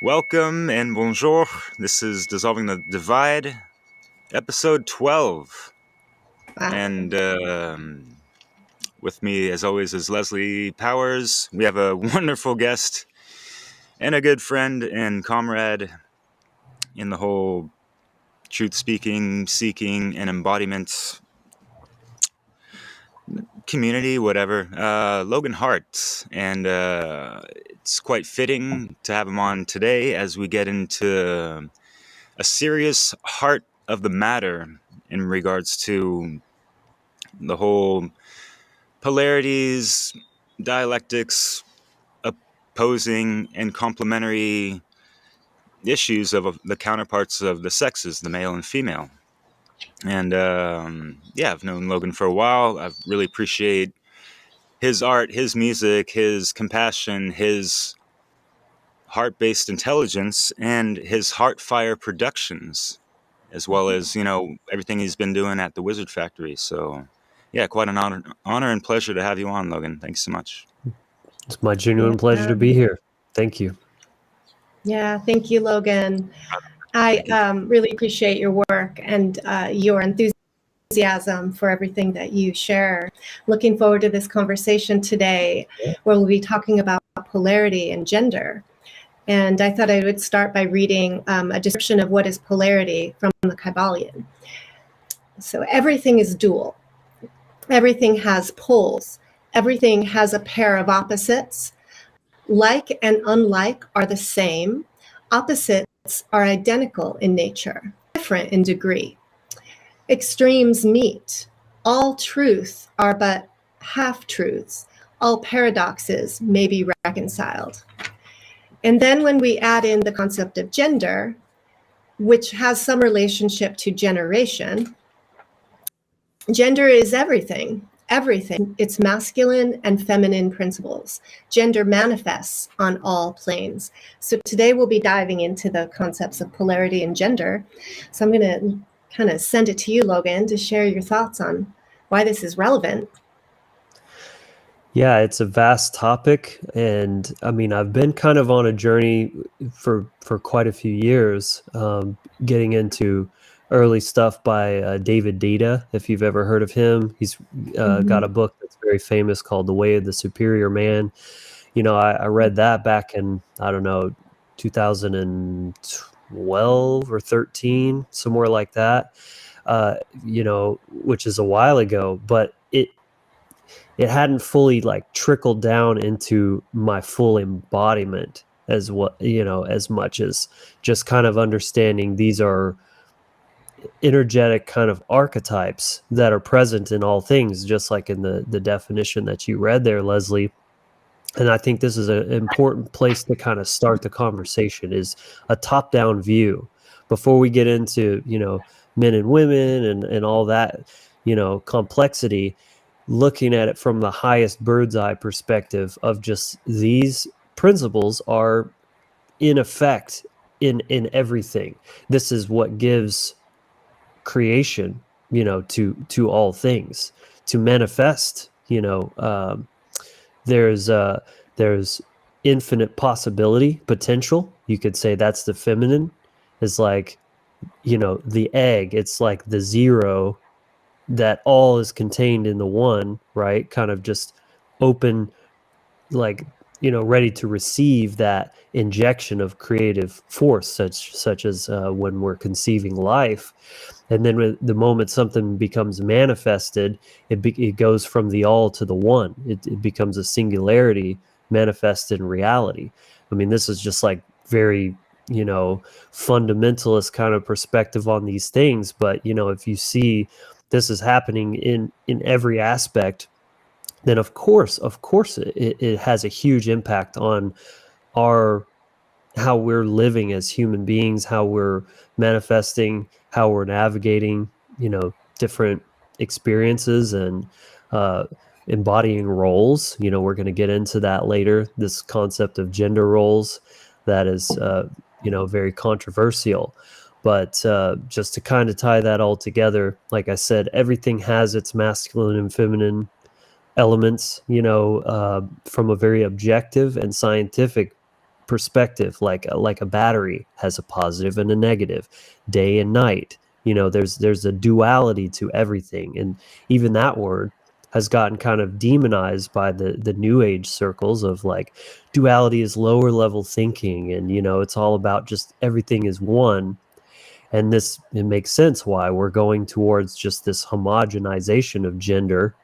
Welcome and bonjour. This is Dissolving the Divide, episode 12. Wow. And with me, as always, is Leslie Powers. We have a wonderful guest and a good friend and comrade in the whole truth-speaking, seeking, and embodiment community, whatever. Logan Hart. And it's quite fitting to have him on today as we get into a serious heart of the matter in regards to the whole polarities, dialectics, opposing and complementary issues of the counterparts of the sexes, the male and female. And I've known Logan for a while. I really appreciate his art, his music, his compassion, his heart-based intelligence, and his Heartfire Productions, as well as, everything he's been doing at the Wizard Factory. So, yeah, quite an honor and pleasure to have you on, Logan. Thanks so much. It's my genuine pleasure to be here. Thank you. Yeah, thank you, Logan. I really appreciate your work and your enthusiasm for everything that you share. Looking forward to this conversation today, where we'll be talking about polarity and gender. And I thought I would start by reading a description of what is polarity from the Kybalion. So everything is dual. Everything has poles. Everything has a pair of opposites. Like and unlike are the same. Opposites are identical in nature, different in degree. Extremes meet. All truth are but half-truths. All paradoxes may be reconciled. And then when we add in the concept of gender, which has some relationship to generation, gender is everything. Everything. It's masculine and feminine principles. Gender manifests on all planes. So today we'll be diving into the concepts of polarity and gender. So I'm going to kind of send it to you, Logan, to share your thoughts on why this is relevant. Yeah, it's a vast topic. And I mean, I've been kind of on a journey for quite a few years, getting into early stuff by David Deida, if you've ever heard of him. He's got a book that's very famous called The Way of the Superior Man. I read that back in, 2012 or 13, somewhere like that, which is a while ago, but it hadn't fully trickled down into my full embodiment as much as just kind of understanding these are energetic kind of archetypes that are present in all things, just like in the definition that you read there, Leslie. And I think this is an important place to kind of start the conversation, is a top-down view before we get into, men and women and all that, complexity, looking at it from the highest bird's eye perspective of just these principles are in effect in everything. This is what gives creation, to all things, to manifest. There's infinite possibility, potential. You could say that's the feminine, is like, the egg. It's like the zero, that all is contained in the one, right? Kind of just open, ready to receive that injection of creative force, such as when we're conceiving life. And then the moment something becomes manifested, it goes from the all to the one. It becomes a singularity manifested in reality. I mean, this is just very, fundamentalist kind of perspective on these things. But, if you see this is happening in every aspect, then of course it has a huge impact on how we're living as human beings, how we're manifesting, how we're navigating, different experiences and embodying roles. We're going to get into that later, this concept of gender roles that is, very controversial. But just to kind of tie that all together, like I said, everything has its masculine and feminine elements, from a very objective and scientific perspective, like a battery has a positive and a negative, day and night. There's a duality to everything, and even that word has gotten kind of demonized by the new age circles of like duality is lower level thinking, and it's all about just everything is one. And it makes sense why we're going towards just this homogenization of gender,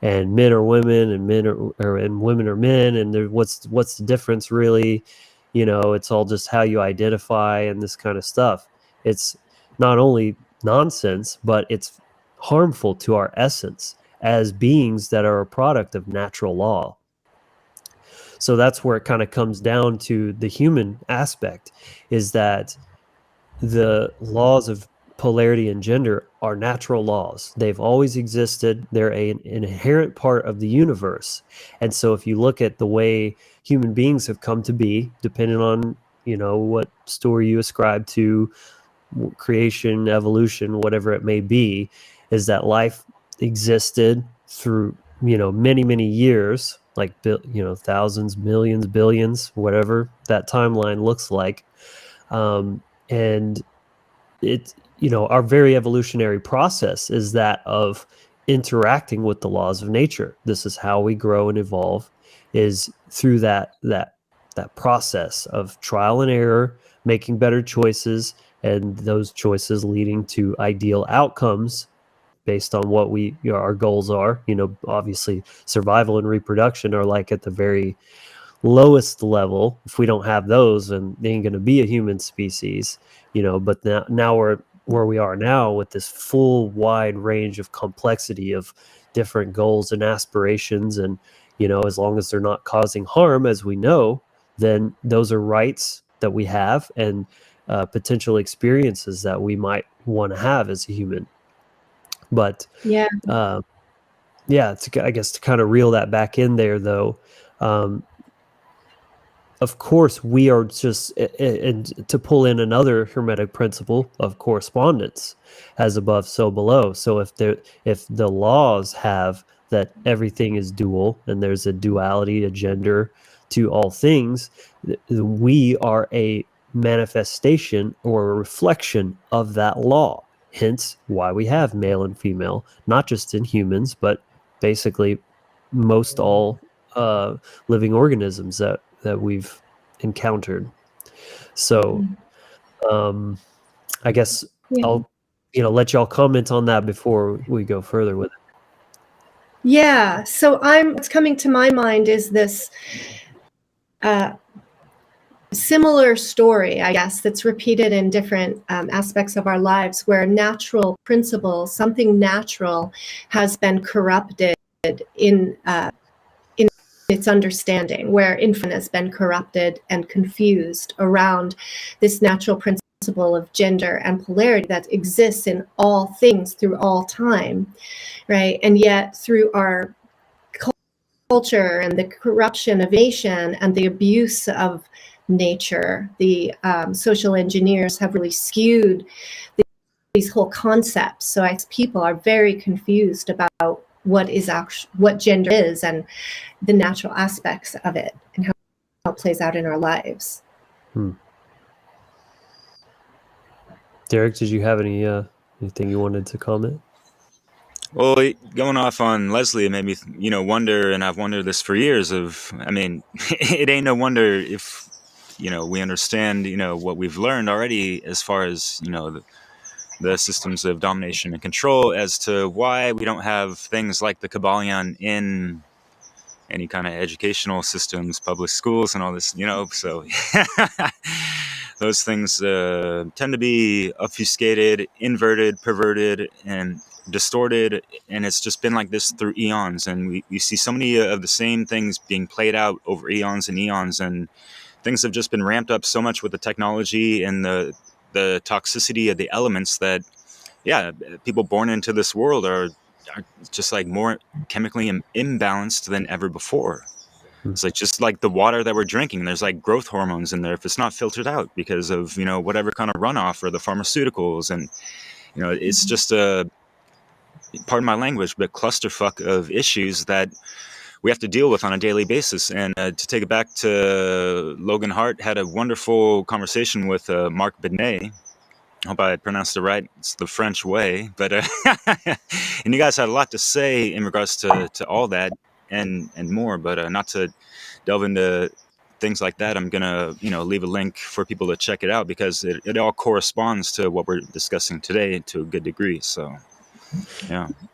and men are women and and women are men, and what's the difference really? It's all just how you identify and this kind of stuff. It's not only nonsense, but it's harmful to our essence as beings that are a product of natural law. So that's where it kind of comes down to the human aspect, is that the laws of polarity and gender are natural laws. They've always existed. They're an inherent part of the universe. And so if you look at the way human beings have come to be, depending on, what story you ascribe to, creation, evolution, whatever it may be, is that life existed through, many, many years, like, thousands, millions, billions, whatever that timeline looks like. And it, our very evolutionary process is that of interacting with the laws of nature. This is how we grow and evolve, is through that process of trial and error, making better choices, and those choices leading to ideal outcomes based on what our goals are. Obviously survival and reproduction are like at the very lowest level. If we don't have those, then they ain't going to be a human species, but now we're where we are now with this full wide range of complexity of different goals and aspirations. And, as long as they're not causing harm, as we know, then those are rights that we have, and potential experiences that we might want to have as a human. But Yeah. I guess to kind of reel that back in there, though, of course, we are just, and to pull in another Hermetic principle of correspondence, as above, so below. So if the laws have that everything is dual, and there's a duality, a gender to all things, we are a manifestation or a reflection of that law. Hence why we have male and female, not just in humans, but basically most all living organisms that we've encountered. So I guess I'll let y'all comment on that before we go further with it. Yeah, so what's coming to my mind is this similar story, I guess, that's repeated in different aspects of our lives, where natural principles, something natural, has been corrupted in its understanding, where infant has been corrupted and confused around this natural principle of gender and polarity that exists in all things through all time, right? And yet through our culture and the corruption of nation and the abuse of nature, the social engineers have really skewed these whole concepts. So people are very confused about what gender is and the natural aspects of it and how it plays out in our lives. Derek, did you have anything you wanted to comment? Well, going off on Leslie, it made me, wonder, and I've wondered this for years. It ain't no wonder if, we understand, what we've learned already as far as, the systems of domination and control, as to why we don't have things like the Kabbalion in any kind of educational systems, public schools, and all this, so those things tend to be obfuscated, inverted, perverted, and distorted, and it's just been like this through eons. And we see so many of the same things being played out over eons and eons, and things have just been ramped up so much with the technology and the toxicity of the elements that, people born into this world are just like more chemically imbalanced than ever before. It's like just like the water that we're drinking. There's like growth hormones in there if it's not filtered out because of whatever kind of runoff or the pharmaceuticals, and it's just a, pardon my language, but clusterfuck of issues that we have to deal with on a daily basis. And to take it back to Logan Hart, had a wonderful conversation with Mark Binet. I hope I pronounced it right. It's the French way, but and you guys had a lot to say in regards to all that and more. But not to delve into things like that, I'm gonna leave a link for people to check it out, because it all corresponds to what we're discussing today to a good degree. So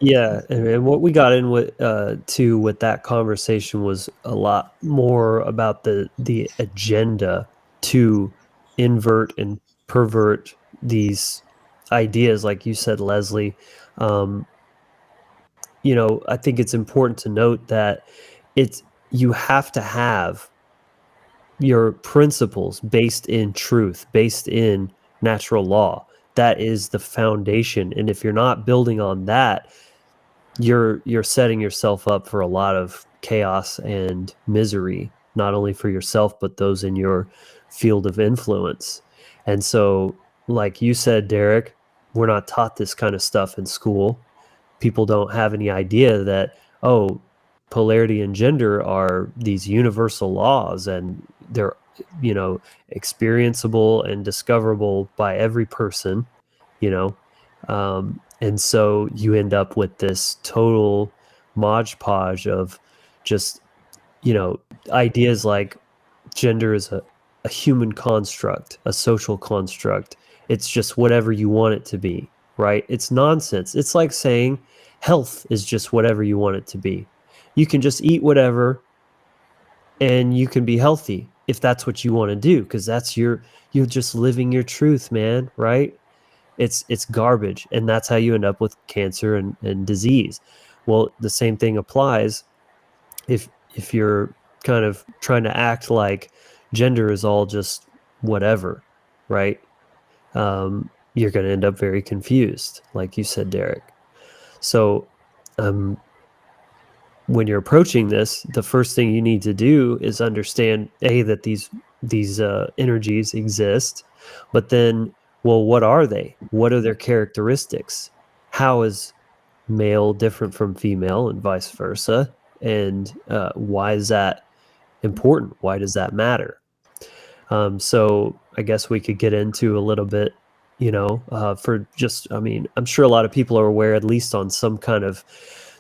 yeah, and what we got in with with that conversation was a lot more about the agenda to invert and pervert these ideas, like you said, Leslie. I think it's important to note that you have to have your principles based in truth, based in natural law. That is the foundation. And if you're not building on that, you're setting yourself up for a lot of chaos and misery, not only for yourself, but those in your field of influence. And so, like you said, Derek, we're not taught this kind of stuff in school. People don't have any idea that, polarity and gender are these universal laws, and they're experienceable and discoverable by every person, and so you end up with this total modge podge of just ideas like gender is a human construct, a social construct. It's just whatever you want it to be, right? It's nonsense. It's like saying health is just whatever you want it to be. You can just eat whatever and you can be healthy if that's what you want to do, because you're just living your truth, man, right? It's garbage, and that's how you end up with cancer and disease. Well, the same thing applies if you're kind of trying to act like gender is all just whatever, right? You're going to end up very confused, like you said, Derek. So when you're approaching this, the first thing you need to do is understand that these energies exist, but then, well, what are they? What are their characteristics? How is male different from female, and vice versa? And why is that important? Why does that matter? So I guess we could get into a little bit, I'm sure a lot of people are aware, at least on some kind of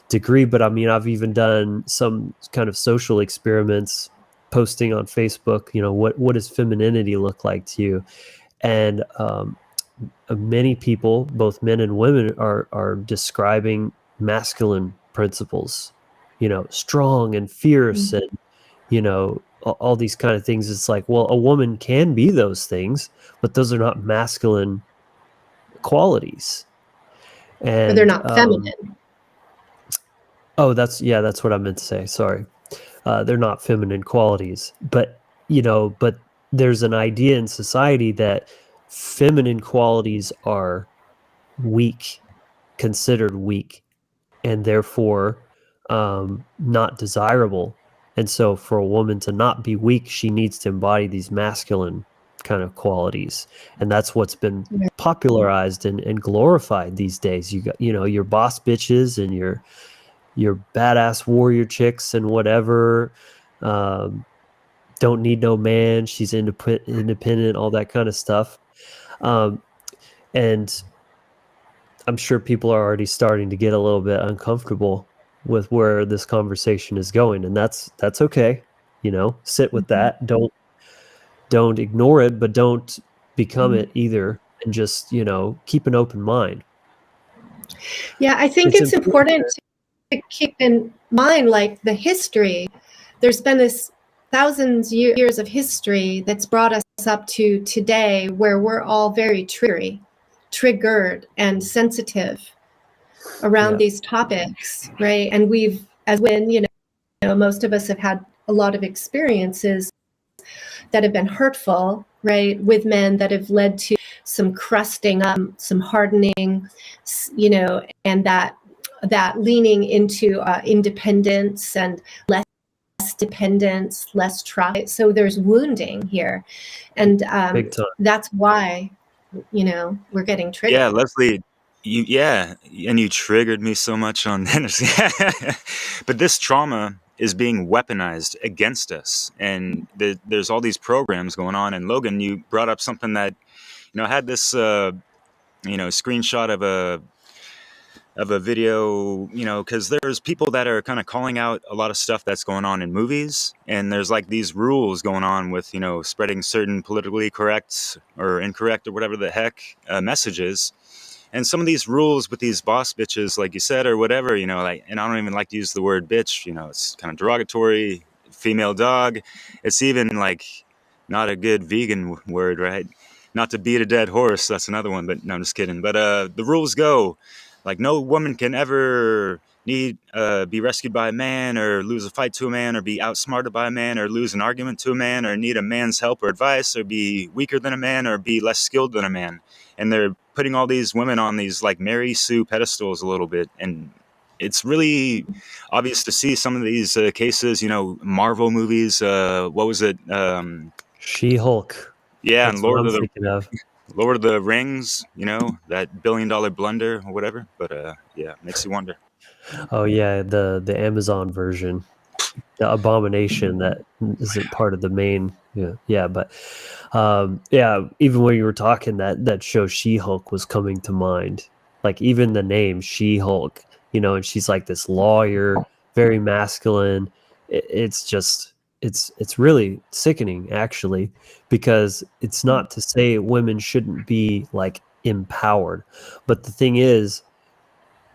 degree, but I mean, I've even done some kind of social experiments, posting on Facebook, what does femininity look like to you? And many people, both men and women, are describing masculine principles, strong and fierce, and all these kind of things. It's like, well, a woman can be those things, but those are not masculine qualities, and But they're not feminine. Oh, that's what I meant to say. Sorry. They're not feminine qualities, but there's an idea in society that feminine qualities are weak, considered weak, and therefore not desirable. And so for a woman to not be weak, she needs to embody these masculine kind of qualities. And that's what's been popularized and glorified these days. You got, your boss bitches and your badass warrior chicks and whatever, don't need no man, she's independent, all that kind of stuff. And I'm sure people are already starting to get a little bit uncomfortable with where this conversation is going, and that's okay. Sit with that. Don't ignore it, but don't become it either, and just keep an open mind. Yeah, I think it's important to keep in mind, like, the history. There's been this thousands of years of history that's brought us up to today, where we're all very triggered and sensitive around these topics, right? And we've, as women, most of us have had a lot of experiences that have been hurtful, right, with men, that have led to some crusting up, some hardening, and that leaning into independence and less dependence, less trust. So there's wounding here, and that's why we're getting triggered. Yeah, Leslie, and you triggered me so much on that. But this trauma is being weaponized against us, and there's all these programs going on. And Logan, you brought up something that had this screenshot of a video, because there's people that are kind of calling out a lot of stuff that's going on in movies, and there's like these rules going on with spreading certain politically correct or incorrect or whatever the heck messages. And some of these rules with these boss bitches, like you said, or whatever, like, and I don't even like to use the word bitch, it's kind of derogatory, female dog. It's even like not a good vegan word, right? Not to beat a dead horse, that's another one, but no, I'm just kidding. But the rules go, like, no woman can ever be rescued by a man, or lose a fight to a man, or be outsmarted by a man, or lose an argument to a man, or need a man's help or advice, or be weaker than a man, or be less skilled than a man. And they're putting all these women on these like Mary Sue pedestals a little bit, and it's really obvious to see some of these cases. Marvel movies. What was it? She-Hulk. Yeah, That's and what I'm thinking of. Lord of the Rings, that $1 billion blunder or whatever. But yeah, makes you wonder. Oh yeah, the Amazon version, the abomination that isn't part of the main. Yeah, but even when you were talking, that show She-Hulk was coming to mind. Like even the name She-Hulk, and she's like this lawyer, very masculine. It's just it's really sickening actually, because it's not to say women shouldn't be like empowered, but the thing is,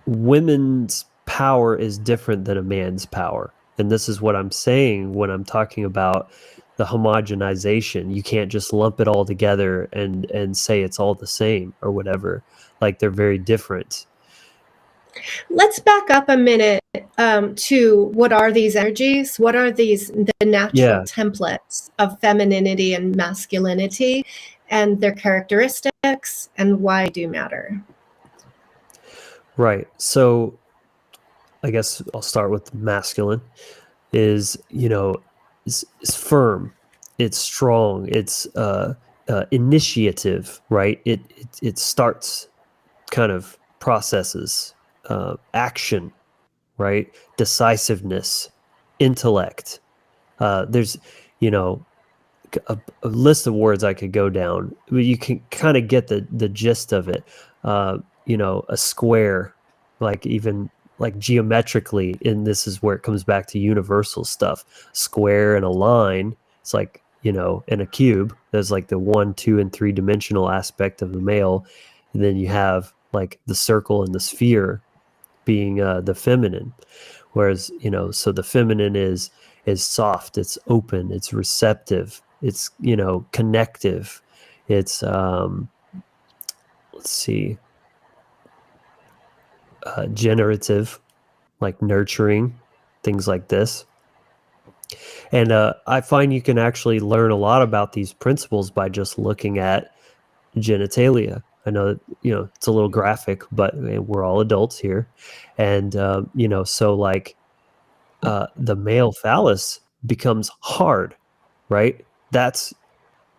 women's power is different than a man's power. And this is what I'm saying when I'm talking about the homogenization. You can't just lump it all together and say it's all the same or whatever. Like they're very different. Let's back up a minute to what are these energies? What are the natural templates of femininity and masculinity, and their characteristics, and why do matter? Right. So I guess I'll start with masculine. Is firm, it's strong, it's initiative, right? It starts kind of processes, action, right? Decisiveness, intellect. There's a list of words I could go down, but you can kind of get the gist of it. A square, like even like geometrically, and this is where it comes back to universal stuff. Square and a line, it's like, in a cube, there's like the 1, 2, and 3 dimensional aspect of the male. And then you have like the circle and the sphere being the feminine. Whereas, so the feminine is soft, it's open, it's receptive, it's, connective. It's, let's see, generative, like nurturing, things like this. And I find you can actually learn a lot about these principles by just looking at genitalia. I know that, it's a little graphic, but we're all adults here. And, so like the male phallus becomes hard, right? That's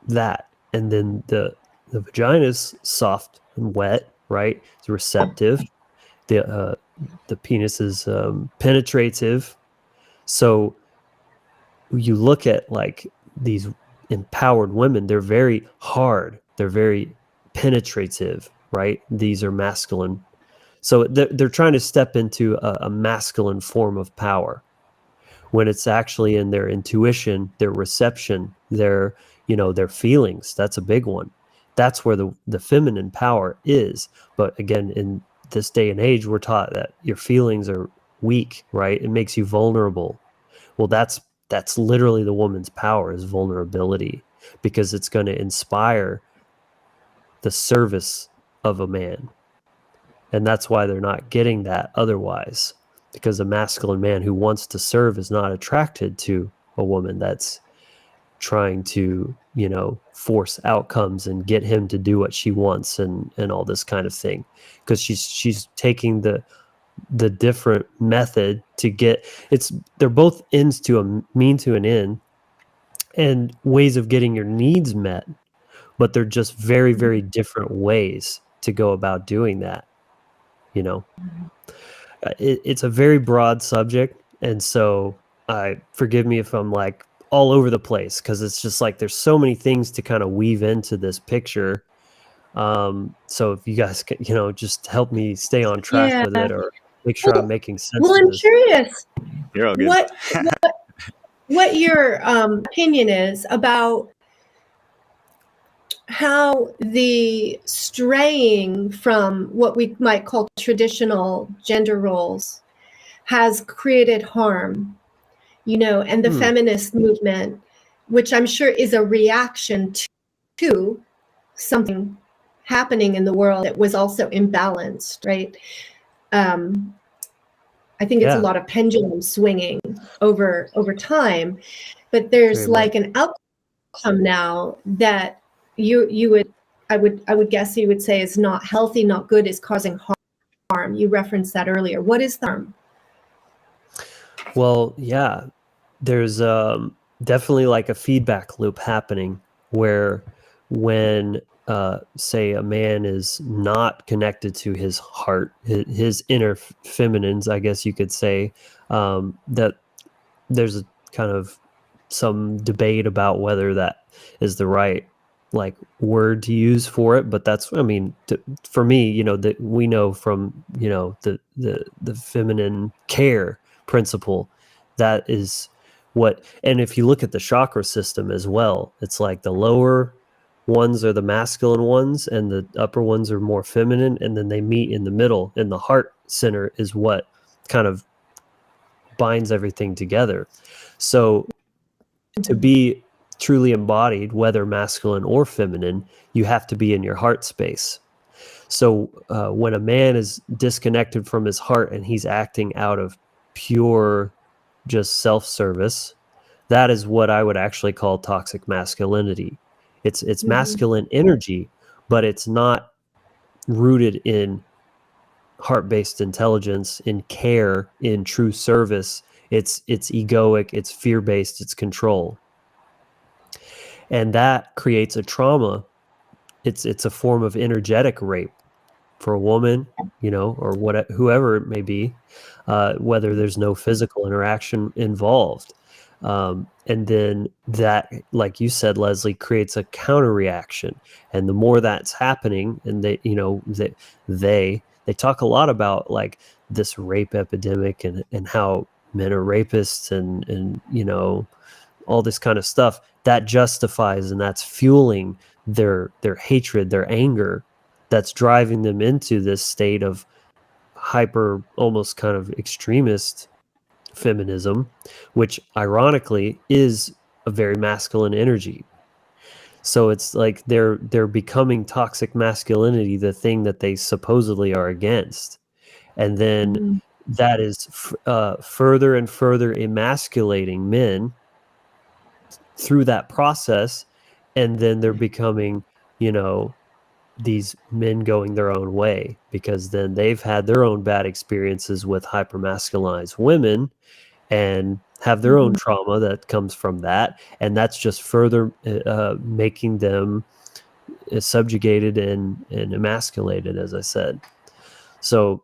that. And then the vagina is soft and wet, right? It's receptive. The penis is penetrative. So you look at like these empowered women, they're very hard, they're very penetrative, right? These are masculine. So they're trying to step into a masculine form of power, when it's actually in their intuition, their reception, their feelings. That's a big one. That's where the feminine power is. But again, in this day and age, we're taught that your feelings are weak, right? It makes you vulnerable. Well, that's literally the woman's power, is vulnerability, because it's going to inspire the service of a man. And that's why they're not getting that otherwise, because a masculine man who wants to serve is not attracted to a woman that's trying to, force outcomes and get him to do what she wants and all this kind of thing, because she's taking the different method to get they're both ends to a mean to an end, and ways of getting your needs met, but they're just very, very different ways to go about doing that. It's a very broad subject, and so forgive me if I'm like all over the place, because it's just like there's so many things to kind of weave into this picture. So if you guys can, just help me stay on track Yeah. with it, or make sure I'm making sense Well, of I'm this. curious You're all good. what your opinion is about how the straying from what we might call traditional gender roles has created harm, and the feminist movement, which I'm sure is a reaction to something happening in the world that was also imbalanced, right? I think it's a lot of pendulum swinging over time, but there's like an outcome now that you would I would guess you would say is not healthy, not good, is causing harm. You referenced that earlier. What is the harm? Well, yeah, there's definitely like a feedback loop happening where when say a man is not connected to his heart, his inner feminines, I guess you could say, that there's a kind of some debate about whether that is the right like word to use for it, but that's, I mean, for me, that we know from the feminine care principle, that is what. And if you look at the chakra system as well, it's like the lower ones are the masculine ones and the upper ones are more feminine, and then they meet in the middle, and the heart center is what kind of binds everything together. So to be truly embodied, whether masculine or feminine, you have to be in your heart space. So when a man is disconnected from his heart and he's acting out of pure just self-service, that is what I would actually call toxic masculinity. It's masculine energy, but it's not rooted in heart-based intelligence, in care, in true service. It's egoic, it's fear-based, it's control. And that creates a trauma. It's a form of energetic rape for a woman, or whoever it may be, whether there's no physical interaction involved. And then that, like you said, Leslie, creates a counter reaction. And the more that's happening, and they talk a lot about like this rape epidemic, and how men are rapists, and all this kind of stuff that justifies, and that's fueling their hatred, their anger, that's driving them into this state of hyper, almost kind of extremist feminism, which ironically is a very masculine energy. So it's like they're becoming toxic masculinity, the thing that they supposedly are against. And then that is further and further emasculating men through that process. And then they're becoming, these men going their own way, because then they've had their own bad experiences with hypermasculinized women and have their own trauma that comes from that. And that's just further making them subjugated and emasculated, as I said. So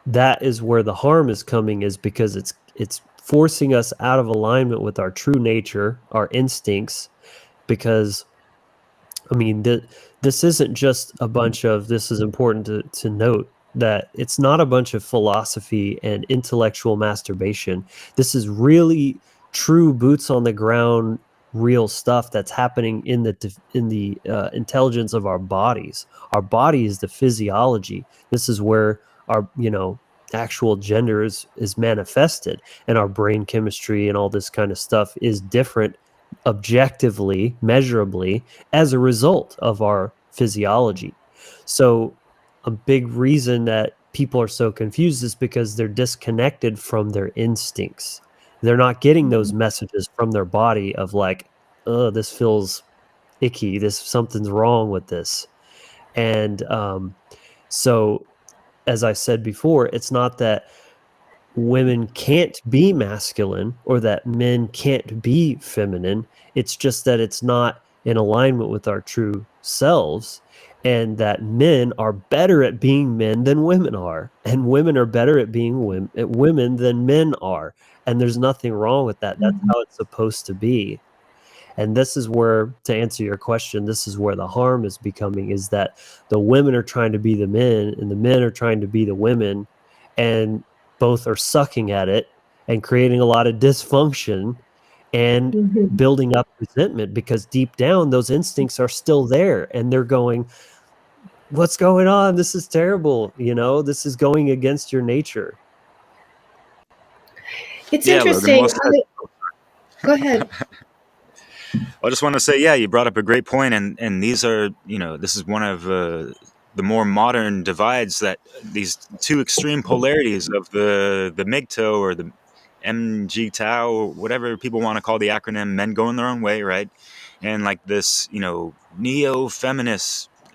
that is where the harm is coming, is because it's forcing us out of alignment with our true nature, our instincts, because I mean, this isn't just a bunch of, this is important to note, that it's not a bunch of philosophy and intellectual masturbation. This is really true boots on the ground, real stuff that's happening in the intelligence of our bodies. Our body is the physiology. This is where our actual gender is manifested, and our brain chemistry and all this kind of stuff is different objectively, measurably, as a result of our physiology. So a big reason that people are so confused is because they're disconnected from their instincts. They're not getting those messages from their body of like, oh, this feels icky, something's wrong with this. And so as I said before, it's not that women can't be masculine or that men can't be feminine. It's just that it's not in alignment with our true selves. and that men are better at being men than women are, and women are better at being women than men are. And there's nothing wrong with that. That's how it's supposed to be. And this is where, to answer your question, this is where the harm is becoming, is that the women are trying to be the men and the men are trying to be the women, and both are sucking at it and creating a lot of dysfunction and building up resentment, because deep down those instincts are still there and they're going, what's going on? This is terrible. This is going against your nature. It's Yeah, Logan. interesting. Go ahead. I just want to say, yeah, you brought up a great point, and these are, this is one of the more modern divides, that these two extreme polarities of the MGTOW or the MGTOW, or whatever people want to call the acronym, men going their own way, right? And like this,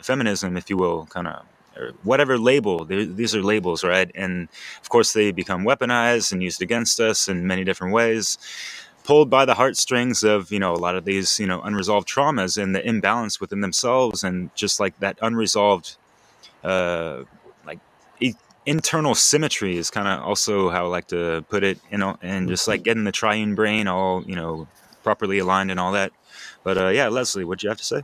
feminism, if you will, kind of, or whatever label. These are labels, right? And of course, they become weaponized and used against us in many different ways, pulled by the heartstrings of, a lot of these, unresolved traumas and the imbalance within themselves, and just like that unresolved, like internal symmetry is kind of also how I like to put it, and just like getting the triune brain all, properly aligned and all that. But yeah, Leslie, what'd you have to say?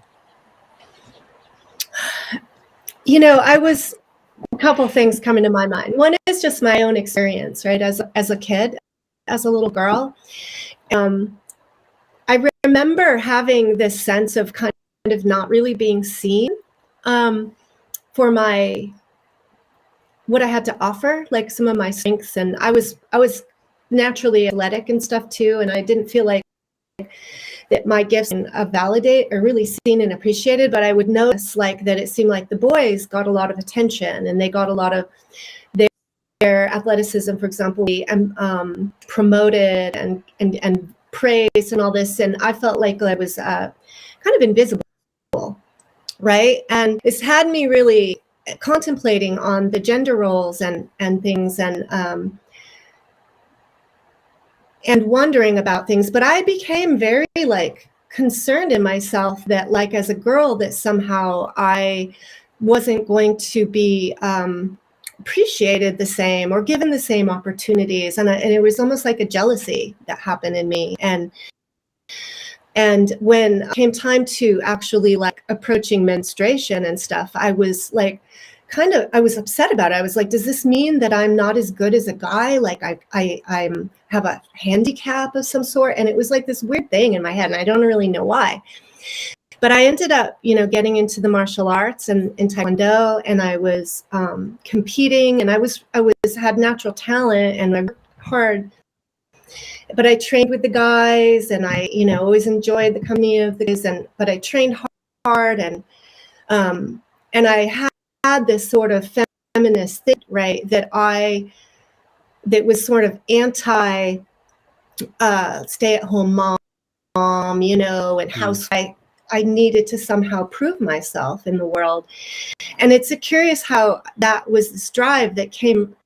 A couple things coming to my mind. One is just my own experience, right? As a kid, as a little girl, I remember having this sense of kind of not really being seen for what I had to offer, like some of my strengths. And I was naturally athletic and stuff too, and I didn't feel like that my gifts validate or really seen and appreciated. But I would notice like that it seemed like the boys got a lot of attention, and they got a lot of their athleticism, for example, promoted and praised and all this. And I felt like I was kind of invisible, right? And it's had me really contemplating on the gender roles and things, and wondering about things. But I became very like concerned in myself that like as a girl that somehow I wasn't going to be appreciated the same or given the same opportunities. And it was almost like a jealousy that happened in me. And when it came time to actually like approaching menstruation and stuff, I was like, I was upset about it. I was like, does this mean that I'm not as good as a guy? Like I have a handicap of some sort? And it was like this weird thing in my head, and I don't really know why. But I ended up, getting into the martial arts and in Taekwondo, and I was competing, and I had natural talent, and I worked hard. But I trained with the guys, and I, always enjoyed the company of the guys, but I trained hard, and I had this sort of feminist thing, right, that was sort of anti stay-at-home mom, and housewife. I needed to somehow prove myself in the world. And it's curious how that was this drive that came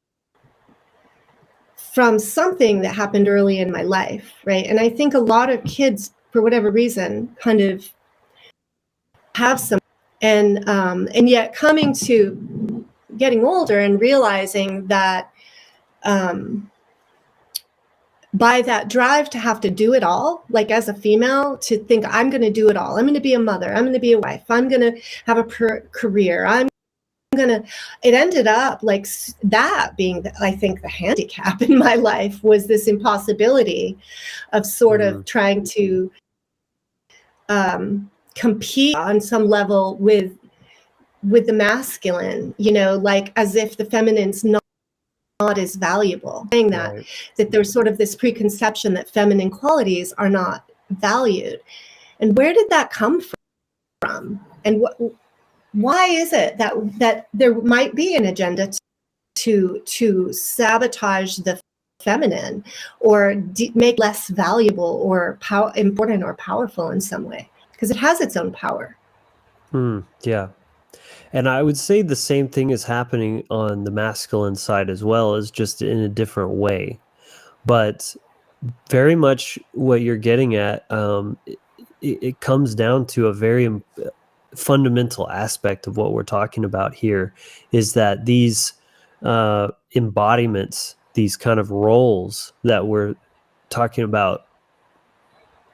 from something that happened early in my life, right? And I think a lot of kids, for whatever reason, kind of have some, and yet coming to getting older and realizing that by that drive to have to do it all, like as a female, to think I'm going to do it all. I'm going to be a mother. I'm going to be a wife. I'm going to have a career. It ended up like that being, I think, the handicap in my life was this impossibility of sort of trying to compete on some level with the masculine, like as if the feminine's not as valuable. Saying that there's sort of this preconception that feminine qualities are not valued. And where did that come from? And why is it that there might be an agenda to sabotage the feminine or make less valuable or important or powerful in some way? Because it has its own power. Yeah. And I would say the same thing is happening on the masculine side as well, as just in a different way. But very much what you're getting at, it comes down to a very fundamental aspect of what we're talking about here is that these embodiments, these kind of roles that we're talking about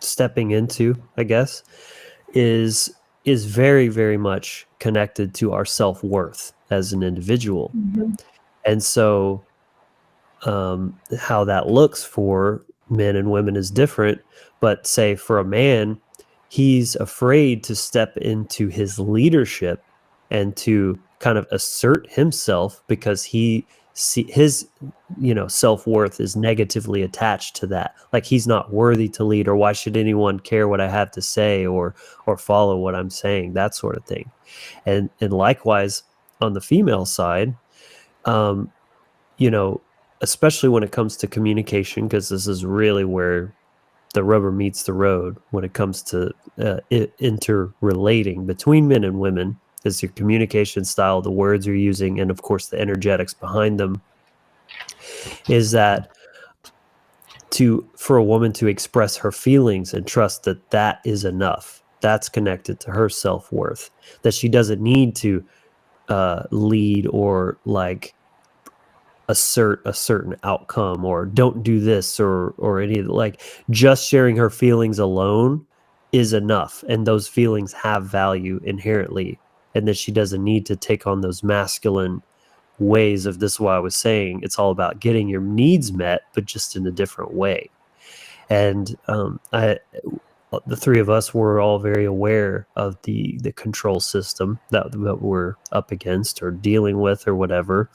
stepping into, I guess, is very, very much connected to our self-worth as an individual. Mhm. And so how that looks for men and women is different. But say for a man, he's afraid to step into his leadership and to kind of assert himself because his self-worth is negatively attached to that. Like he's not worthy to lead, or why should anyone care what I have to say or follow what I'm saying, that sort of thing. And likewise on the female side, especially when it comes to communication, because this is really where the rubber meets the road when it comes to interrelating between men and women, is your communication style, the words you're using, and of course the energetics behind them. Is that for a woman to express her feelings and trust that that is enough, that's connected to her self-worth, that she doesn't need to lead or like assert a certain outcome or don't do this or any, like just sharing her feelings alone is enough, and those feelings have value inherently, and that she doesn't need to take on those masculine ways of, this is what I was saying, it's all about getting your needs met, but just in a different way. And the three of us were all very aware of the control system that we're up against or dealing with or whatever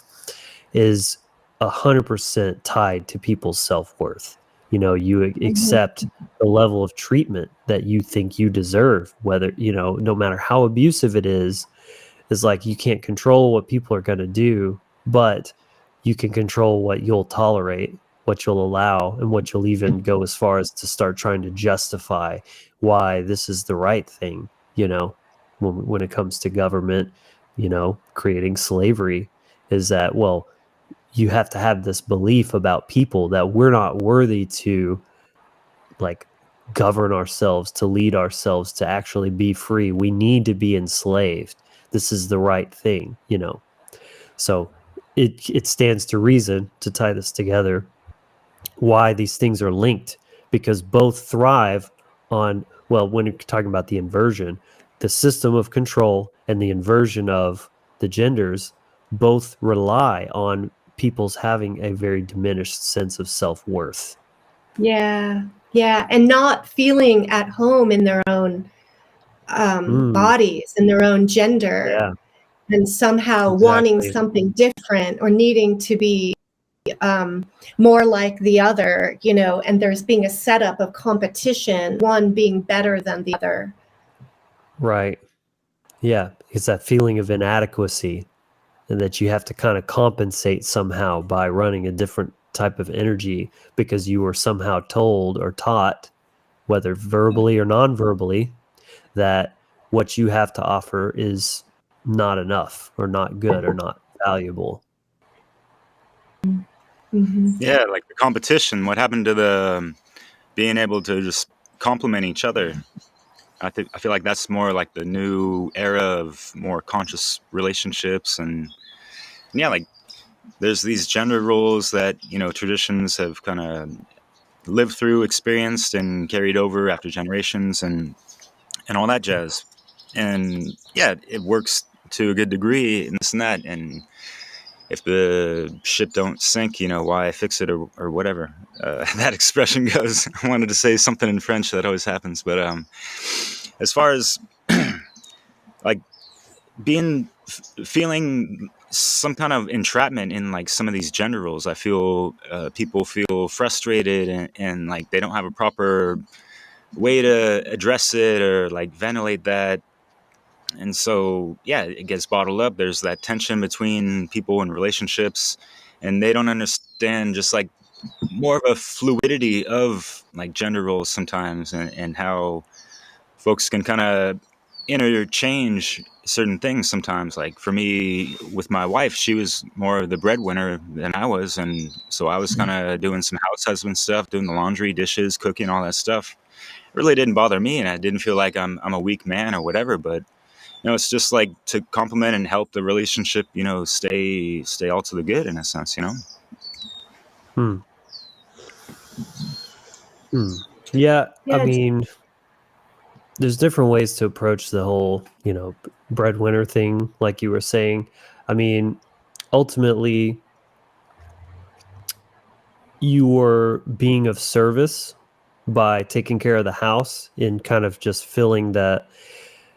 is 100% tied to people's self-worth. You accept the level of treatment that you think you deserve, whether, no matter how abusive it is like you can't control what people are going to do, but you can control what you'll tolerate, what you'll allow, and what you'll even go as far as to start trying to justify why this is the right thing, when it comes to government, creating slavery, is that, well, you have to have this belief about people that we're not worthy to like govern ourselves, to lead ourselves, to actually be free. We need to be enslaved. This is the right thing, So it stands to reason, to tie this together, why these things are linked, because both thrive on, well, when you're talking about the inversion, the system of control and the inversion of the genders both rely on people's having a very diminished sense of self-worth. Yeah, and not feeling at home in their own bodies, in their own gender, and somehow wanting something different or needing to be more like the other, and there's being a setup of competition, one being better than the other. Right. Yeah, it's that feeling of inadequacy, and that you have to kind of compensate somehow by running a different type of energy because you were somehow told or taught, whether verbally or non-verbally, that what you have to offer is not enough or not good or not valuable. Mm-hmm. Yeah, like the competition. What happened to the being able to just compliment each other? I feel like that's more like the new era of more conscious relationships, and yeah, like there's these gender roles that traditions have kind of lived through, experienced, and carried over after generations, and all that jazz. And yeah, it works to a good degree, and this and that. And if the ship don't sink, why fix it or whatever that expression goes. I wanted to say something in French that always happens, but as far as like feeling some kind of entrapment in like some of these gender roles, I feel people feel frustrated and like they don't have a proper way to address it or like ventilate that. And so, yeah, it gets bottled up. There's that tension between people in relationships, and they don't understand just like more of a fluidity of like gender roles sometimes, and how folks can kind of interchange certain things sometimes. Like for me, with my wife, she was more of the breadwinner than I was. And so I was kind of doing some house husband stuff, doing the laundry, dishes, cooking, all that stuff. It really didn't bother me, and I didn't feel like I'm a weak man or whatever, but it's just like to complement and help the relationship, stay all to the good in a sense, Hmm. Hmm. Yeah, I Yeah, mean, there's different ways to approach the whole, breadwinner thing, like you were saying. I mean, ultimately, you were being of service by taking care of the house and kind of just filling that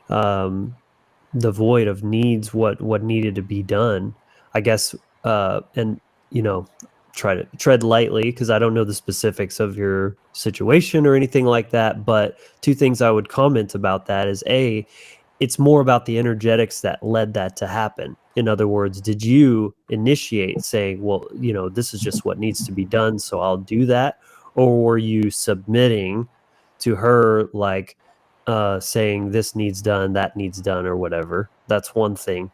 the void of needs, what needed to be done, I guess. And try to tread lightly because I don't know the specifics of your situation or anything like that, but two things I would comment about that is A, it's more about the energetics that led that to happen. In other words, did you initiate saying, well, this is just what needs to be done, so I'll do that? Or were you submitting to her, like, saying this needs done, that needs done, or whatever? That's one thing.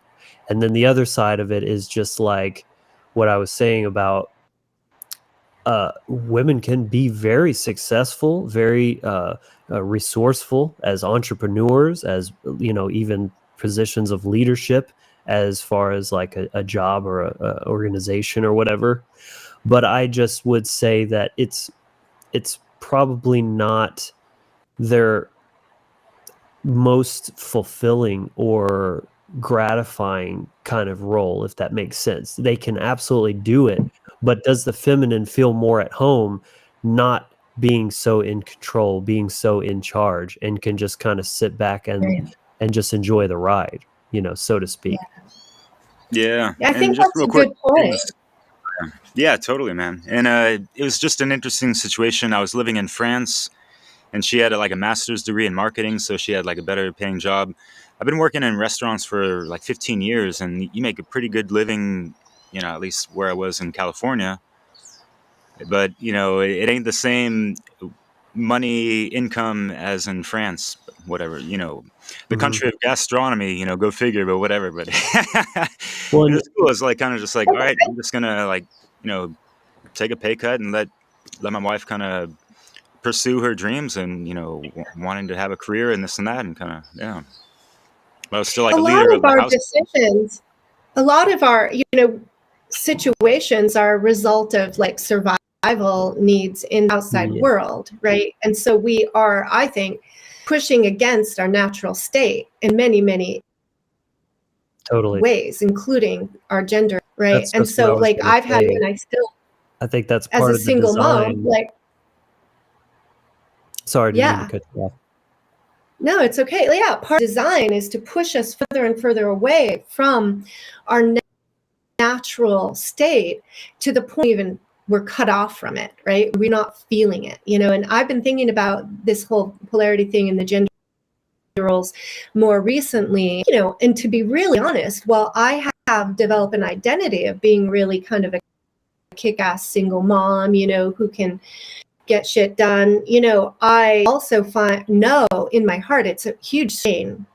And then the other side of it is just like what I was saying about women can be very successful, very resourceful as entrepreneurs, as even positions of leadership, as far as like a job or a organization or whatever. But I just would say that it's probably not their most fulfilling or gratifying kind of role, if that makes sense. They can absolutely do it, but does the feminine feel more at home not being so in control, being so in charge, and can just kind of sit back and right. just enjoy the ride, so to speak? Yeah, I and think just that's real a quick, good point. yeah, totally, man. And it was just an interesting situation. I was living in France, and she had like a master's degree in marketing, so she had like a better paying job. I've been working in restaurants for like 15 years, and you make a pretty good living, at least where I was in California. But it ain't the same money income as in France. But whatever, the Hmm. country of gastronomy. Go figure. But whatever. But Well, it was cool. It's like kind of just like, all right, I'm just gonna like take a pay cut and let my wife kind of pursue her dreams and wanting to have a career and this and that and kind of yeah. But I was still like A a lot leader of of the our house. decisions, a lot of our, situations are a result of like survival needs in the outside yeah, world, right? And so we are, I think, pushing against our natural state in many, many totally. ways, including our gender, right? That's And just what I so was like going to I've had, say. and I still, I think that's as a part of the single mom, design. like, Sorry, I didn't mean to yeah, cut you off. no, it's okay. Yeah, part of design is to push us further and further away from our natural state to the point even we're cut off from it, right? We're not feeling it, and I've been thinking about this whole polarity thing in the gender roles more recently, and to be really honest, while I have developed an identity of being really kind of a kick-ass single mom, who can get shit done, I also know in my heart it's a huge shame,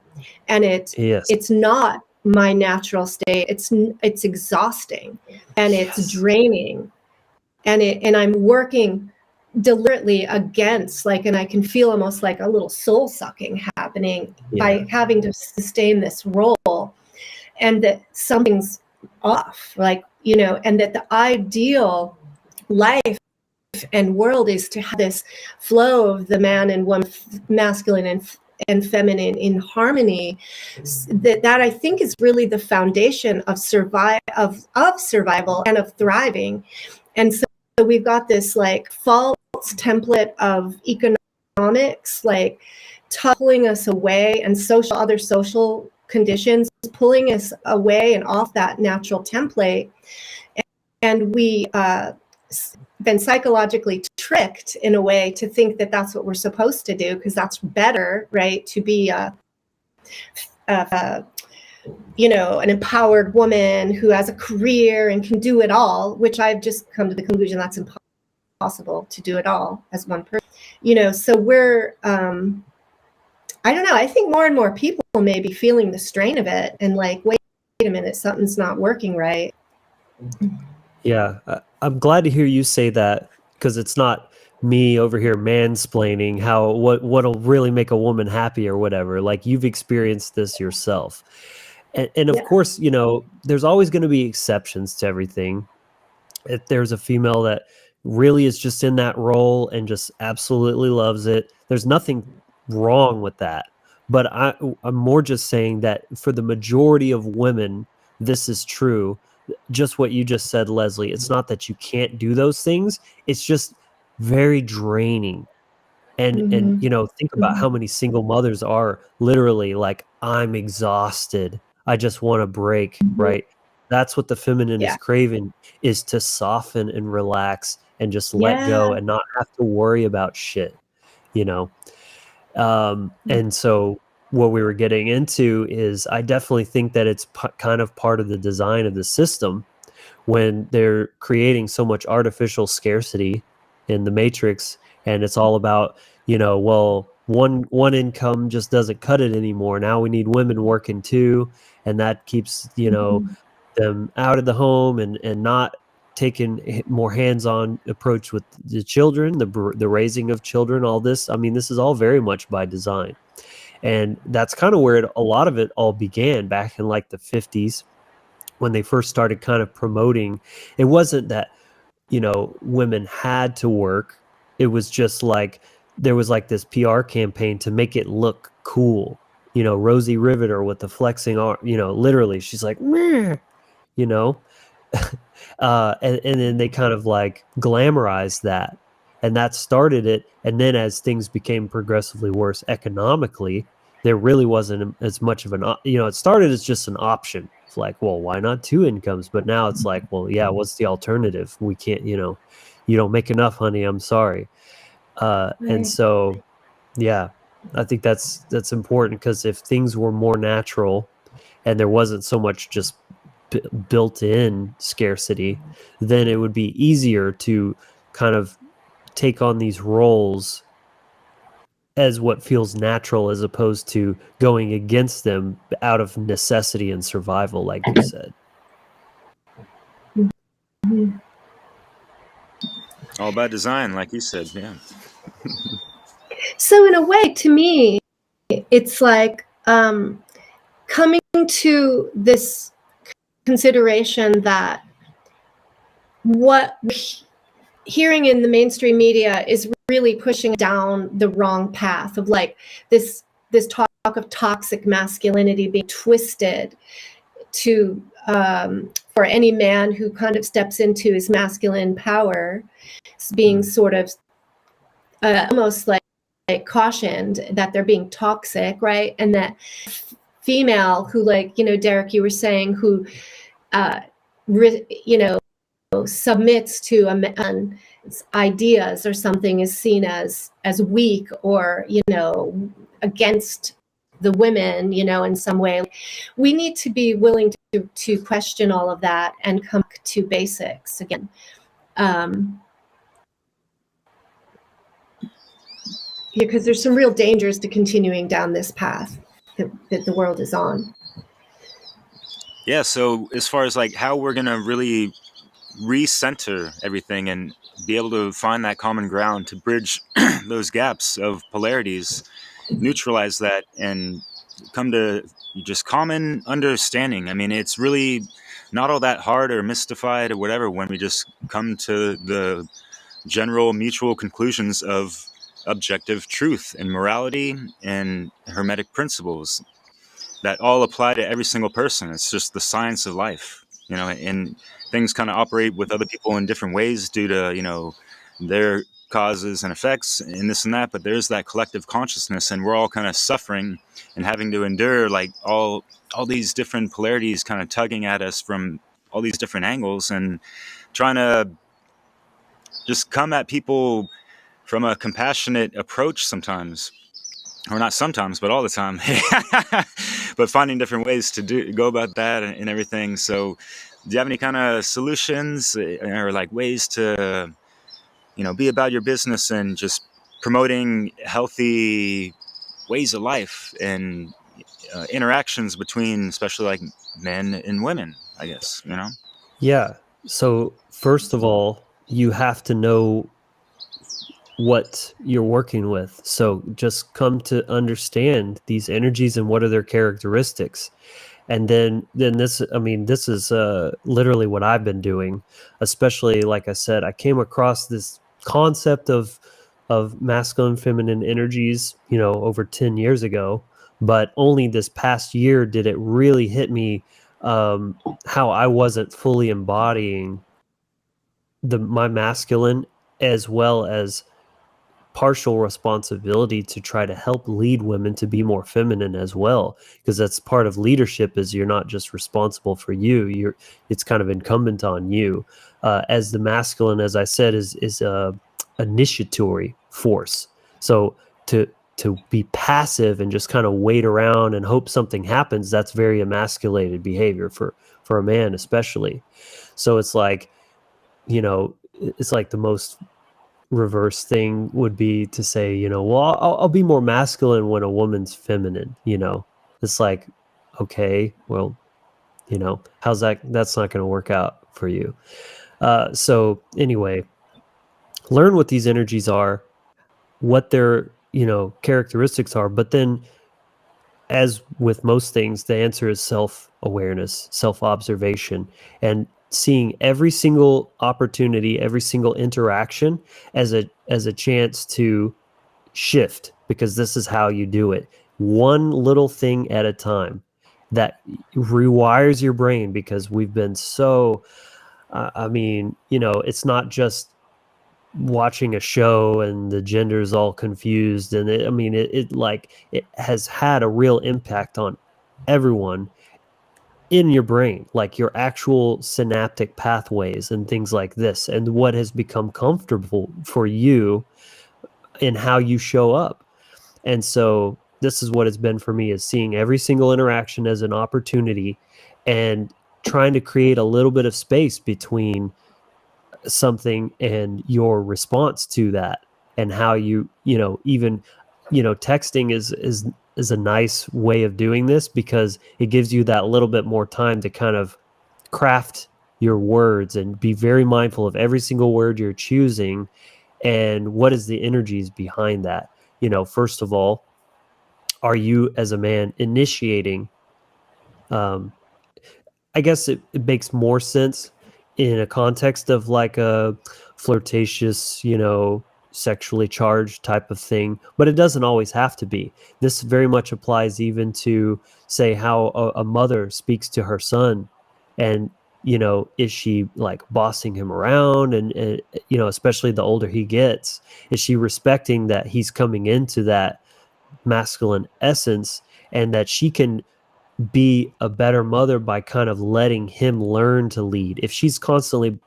and Yes. it's not my natural state. It's exhausting, and it's Yes. draining, and I'm working deliberately against, like, and I can feel almost like a little soul sucking happening by having to sustain this role, and that something's off, like, and that the ideal life and world is to have this flow of the man and woman, masculine and feminine in harmony. That I think is really the foundation of survival and of thriving. And so we've got this like false template of economics, like pulling us away, and other social conditions pulling us away and off that natural template. And we been psychologically tricked in a way to think that that's what we're supposed to do, because that's better, right? To be an empowered woman who has a career and can do it all, which I've just come to the conclusion that's impossible to do it all as one person. So we're, I don't know, I think more and more people may be feeling the strain of it and like, wait a minute, something's not working right. Yeah, I'm glad to hear you say that, because it's not me over here mansplaining what'll really make a woman happy or whatever. Like, you've experienced this yourself. And of Yeah. course, there's always going to be exceptions to everything. If there's a female that really is just in that role and just absolutely loves it, there's nothing wrong with that. But I'm more just saying that for the majority of women, this is true. Just what you just said, Leslie. It's not that you can't do those things. It's just very draining. And think about how many single mothers are literally like, I'm exhausted, I just want a break, right? That's what the feminine is Yeah. craving, is to soften and relax and just let go Yeah. and not have to worry about shit. And so what we were getting into is, I definitely think that it's kind of part of the design of the system when they're creating so much artificial scarcity in the Matrix, and it's all about, well, one income just doesn't cut it anymore. Now we need women working too, and that keeps them out of the home and not taking more hands-on approach with the children, the raising of children. All this, I mean, this is all very much by design, and that's kind of where a lot of it all began back in like the 50s, when they first started kind of promoting. It wasn't that women had to work. It was just like there was like this PR campaign to make it look cool. Rosie Riveter with the flexing arm, literally she's like, meh, you know and then they kind of like glamorized that, and that started it. And then as things became progressively worse economically, there really wasn't as much of it started as just an option. It's like, well, why not two incomes? But now it's like, well, yeah, what's the alternative? We can't, you don't make enough, honey, I'm sorry. And so, yeah, I think that's important, because if things were more natural and there wasn't so much just built-in scarcity, then it would be easier to kind of take on these roles as what feels natural, as opposed to going against them out of necessity and survival, like you said. All by design, like you said. Yeah. So in a way, to me, it's like coming to this consideration that what we're hearing in the mainstream media is really pushing down the wrong path of like this talk of toxic masculinity being twisted to for any man who kind of steps into his masculine power being sort of almost like cautioned that they're being toxic, right? And that female who, like, Derek, you were saying, who submits to a man's ideas or something, is seen as weak or against the women in some way. We need to be willing to question all of that and come to basics again. Because there's some real dangers to continuing down this path that the world is on. Yeah, so as far as like how we're gonna really recenter everything and be able to find that common ground to bridge those gaps of polarities, neutralize that, and come to just common understanding. I mean, it's really not all that hard or mystified or whatever when we just come to the general mutual conclusions of objective truth and morality and hermetic principles that all apply to every single person. It's just the science of life, and things kind of operate with other people in different ways due to, their causes and effects and this and that. But there's that collective consciousness, and we're all kind of suffering and having to endure like all these different polarities kind of tugging at us from all these different angles, and trying to just come at people from a compassionate approach sometimes, or not sometimes, but all the time. But finding different ways to go about that and everything. So do you have any kind of solutions or like ways to, be about your business and just promoting healthy ways of life and interactions between, especially like men and women, I guess, Yeah. So first of all, you have to know what you're working with. So just come to understand these energies and what are their characteristics. And then this, I mean, this is literally what I've been doing, especially, like I said, I came across this concept of masculine, feminine energies, you know, over 10 years ago, but only this past year did it really hit me, how I wasn't fully embodying my masculine, as well as partial responsibility to try to help lead women to be more feminine as well, because that's part of leadership. Is you're not just responsible for you, it's kind of incumbent on you, as the masculine, as I said, is a initiatory force. So to be passive and just kind of wait around and hope something happens, that's very emasculated behavior for a man especially. So it's like, you know, it's like the most reverse thing would be to say, you know, well, I'll be more masculine when a woman's feminine, you know. It's like, okay, well, you know, how's that? That's not going to work out for you. So anyway, learn what these energies are, what their, you know, characteristics are, but then, as with most things, the answer is self-awareness, self-observation, and seeing every single opportunity, every single interaction as a chance to shift, because this is how you do it. One little thing at a time that rewires your brain, because we've been so, I mean, you know, it's not just watching a show and the gender's all confused, and it has had a real impact on everyone in your brain, like your actual synaptic pathways and things like this, and what has become comfortable for you in how you show up. And so this is what it's been for me, is seeing every single interaction as an opportunity and trying to create a little bit of space between something and your response to that, and how you know, even, you know, texting is a nice way of doing this, because it gives you that little bit more time to kind of craft your words and be very mindful of every single word you're choosing and what is the energies behind that. You know, first of all, are you as a man initiating? I guess it makes more sense in a context of like a flirtatious, you know, sexually charged type of thing, but it doesn't always have to be. This very much applies even to, say, how a mother speaks to her son, and, you know, is she like bossing him around, and you know, especially the older he gets, is she respecting that he's coming into that masculine essence, and that she can be a better mother by kind of letting him learn to lead. If she's constantly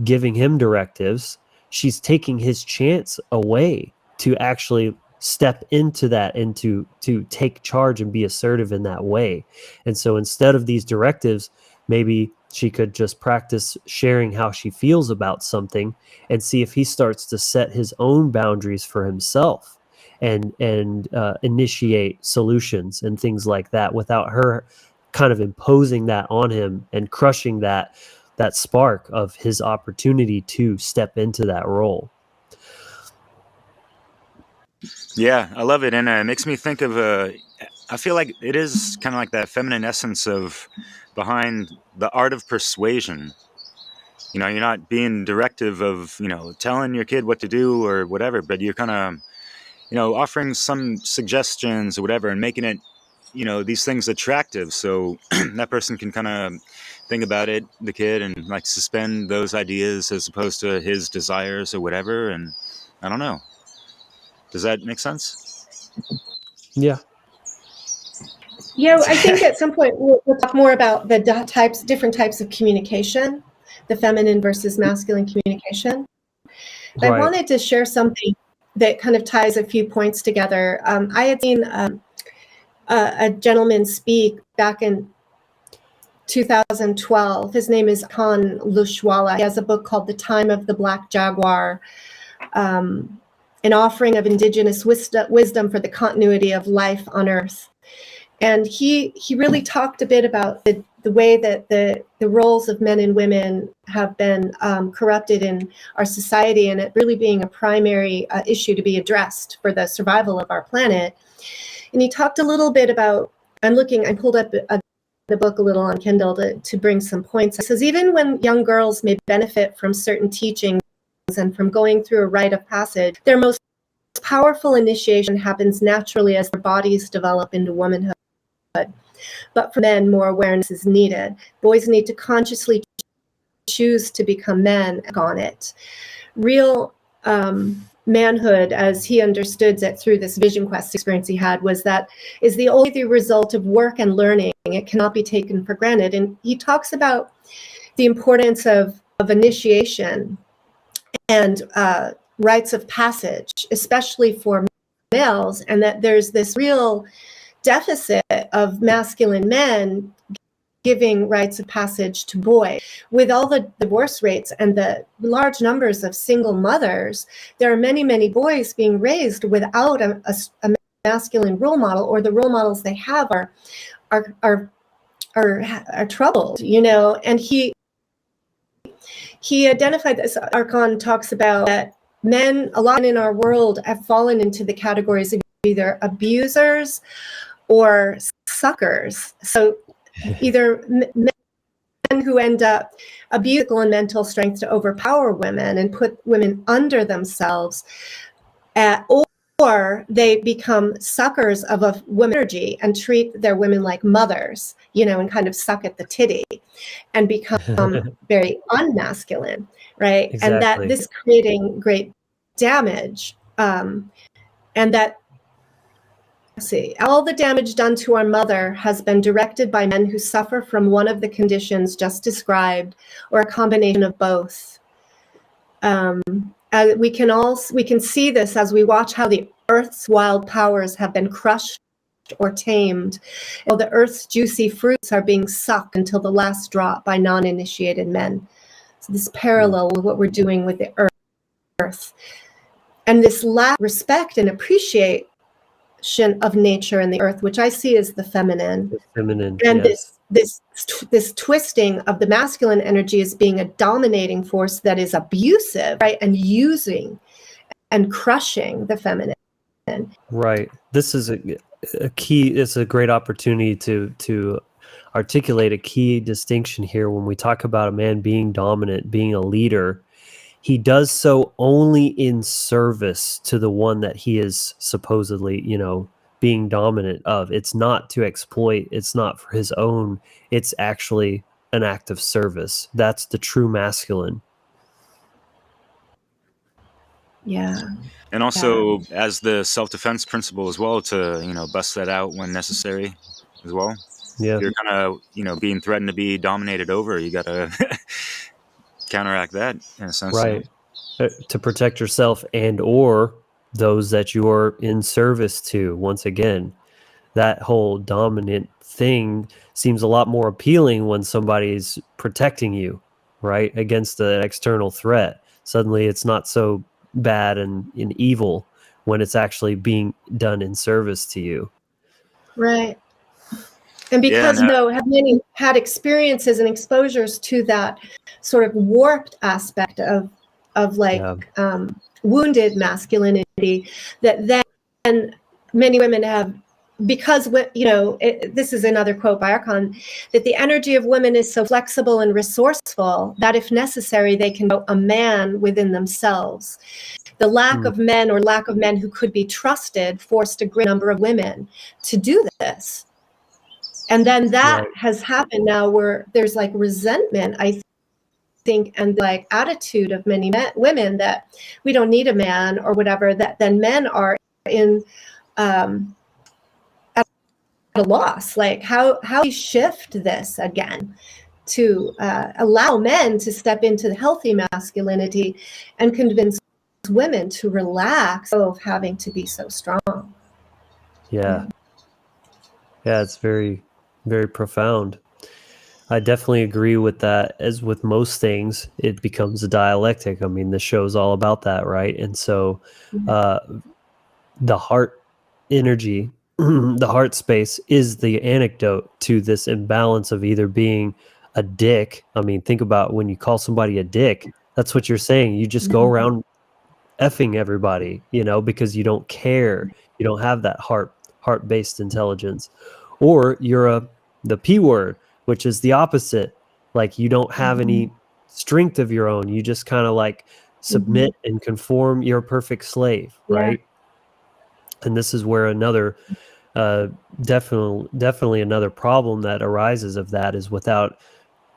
giving him directives, she's taking his chance away to actually step into that and to take charge and be assertive in that way. And so instead of these directives, maybe she could just practice sharing how she feels about something and see if he starts to set his own boundaries for himself, and initiate solutions and things like that, without her kind of imposing that on him and crushing that spark of his opportunity to step into that role. Yeah, I love it, and it makes me think of I feel like it is kind of like that feminine essence of behind the art of persuasion. You know, you're not being directive of, you know, telling your kid what to do or whatever, but you're kind of, you know, offering some suggestions or whatever, and making it, you know, these things attractive, so that person can kind of think about it, the kid, and like suspend those ideas as opposed to his desires or whatever. And I don't know. Does that make sense? Yeah. You know, I think at some point we'll talk more about the different types of communication, the feminine versus masculine communication. But Right. I wanted to share something that kind of ties a few points together. I had seen a gentleman speak back in 2012. His name is Khan Lushwala. He has a book called The Time of the Black Jaguar, an offering of indigenous wisdom for the continuity of life on Earth. And he really talked a bit about the way that the roles of men and women have been corrupted in our society, and it really being a primary issue to be addressed for the survival of our planet. And he talked a little bit about, I pulled up the book a little on Kindle to bring some points. It says, even when young girls may benefit from certain teachings and from going through a rite of passage, their most powerful initiation happens naturally as their bodies develop into womanhood. But for men, more awareness is needed. Boys need to consciously choose to become men on it. Real manhood, as he understood it through this vision quest experience he had, is only the result of work and learning. It cannot be taken for granted. And he talks about the importance of initiation and rites of passage, especially for males, and that there's this real deficit of masculine men giving rites of passage to boys. With all the divorce rates and the large numbers of single mothers, there are many, many boys being raised without a masculine role model, or the role models they have are troubled, And he identified this. Archon talks about that men, a lot in our world, have fallen into the categories of either abusers or suckers. So either men who end up abusing and mental strength to overpower women and put women under themselves, or they become suckers of a woman's energy and treat their women like mothers, and kind of suck at the titty and become very unmasculine, right? Exactly. And that this creating great damage, and that, all the damage done to our mother has been directed by men who suffer from one of the conditions just described, or a combination of both. We can see this as we watch how the earth's wild powers have been crushed or tamed, while the earth's juicy fruits are being sucked until the last drop by non-initiated men. So this parallel with what we're doing with the earth, and this lack of respect and appreciation of nature and the earth, which I see as the feminine. And yes. This twisting of the masculine energy as being a dominating force that is abusive, right, and using and crushing the feminine. Right. This is a key. It's a great opportunity to articulate a key distinction here. When we talk about a man being dominant, being a leader, he does so only in service to the one that he is supposedly, being dominant of. It's not to exploit. It's not for his own. It's actually an act of service. That's the true masculine. Yeah. And also as the self-defense principle as well, to, bust that out when necessary as well. Yeah. If you're kind of, being threatened to be dominated over, you got to counteract that in a sense. Right. To protect yourself and or those that you are in service to. Once again, that whole dominant thing seems a lot more appealing when somebody's protecting you, right, against an external threat. Suddenly it's not so bad and evil when it's actually being done in service to you. Right. And because have many had experiences and exposures to that sort of warped aspect of wounded masculinity, that then many women have, because this is another quote by Archon, that the energy of women is so flexible and resourceful that if necessary they can grow a man within themselves. The lack of men who could be trusted forced a great number of women to do this. And then that has happened now, where there's like resentment, I think, and like attitude of many women that we don't need a man or whatever, that then men are in at a loss. Like how we shift this again to allow men to step into the healthy masculinity and convince women to relax of having to be so strong. Yeah, it's very, very profound. I definitely agree with that. As with most things, it becomes a dialectic. I mean, the show's all about that, right? And so the heart energy the heart space is the antidote to this imbalance of either being a dick. I mean, think about when you call somebody a dick, that's what you're saying. You just go around effing everybody, because you don't care. You don't have that heart-based intelligence. Or you're the P word, which is the opposite. Like you don't have any strength of your own. You just kind of like submit and conform. You're a perfect slave, right? And this is where another definitely another problem that arises of that is without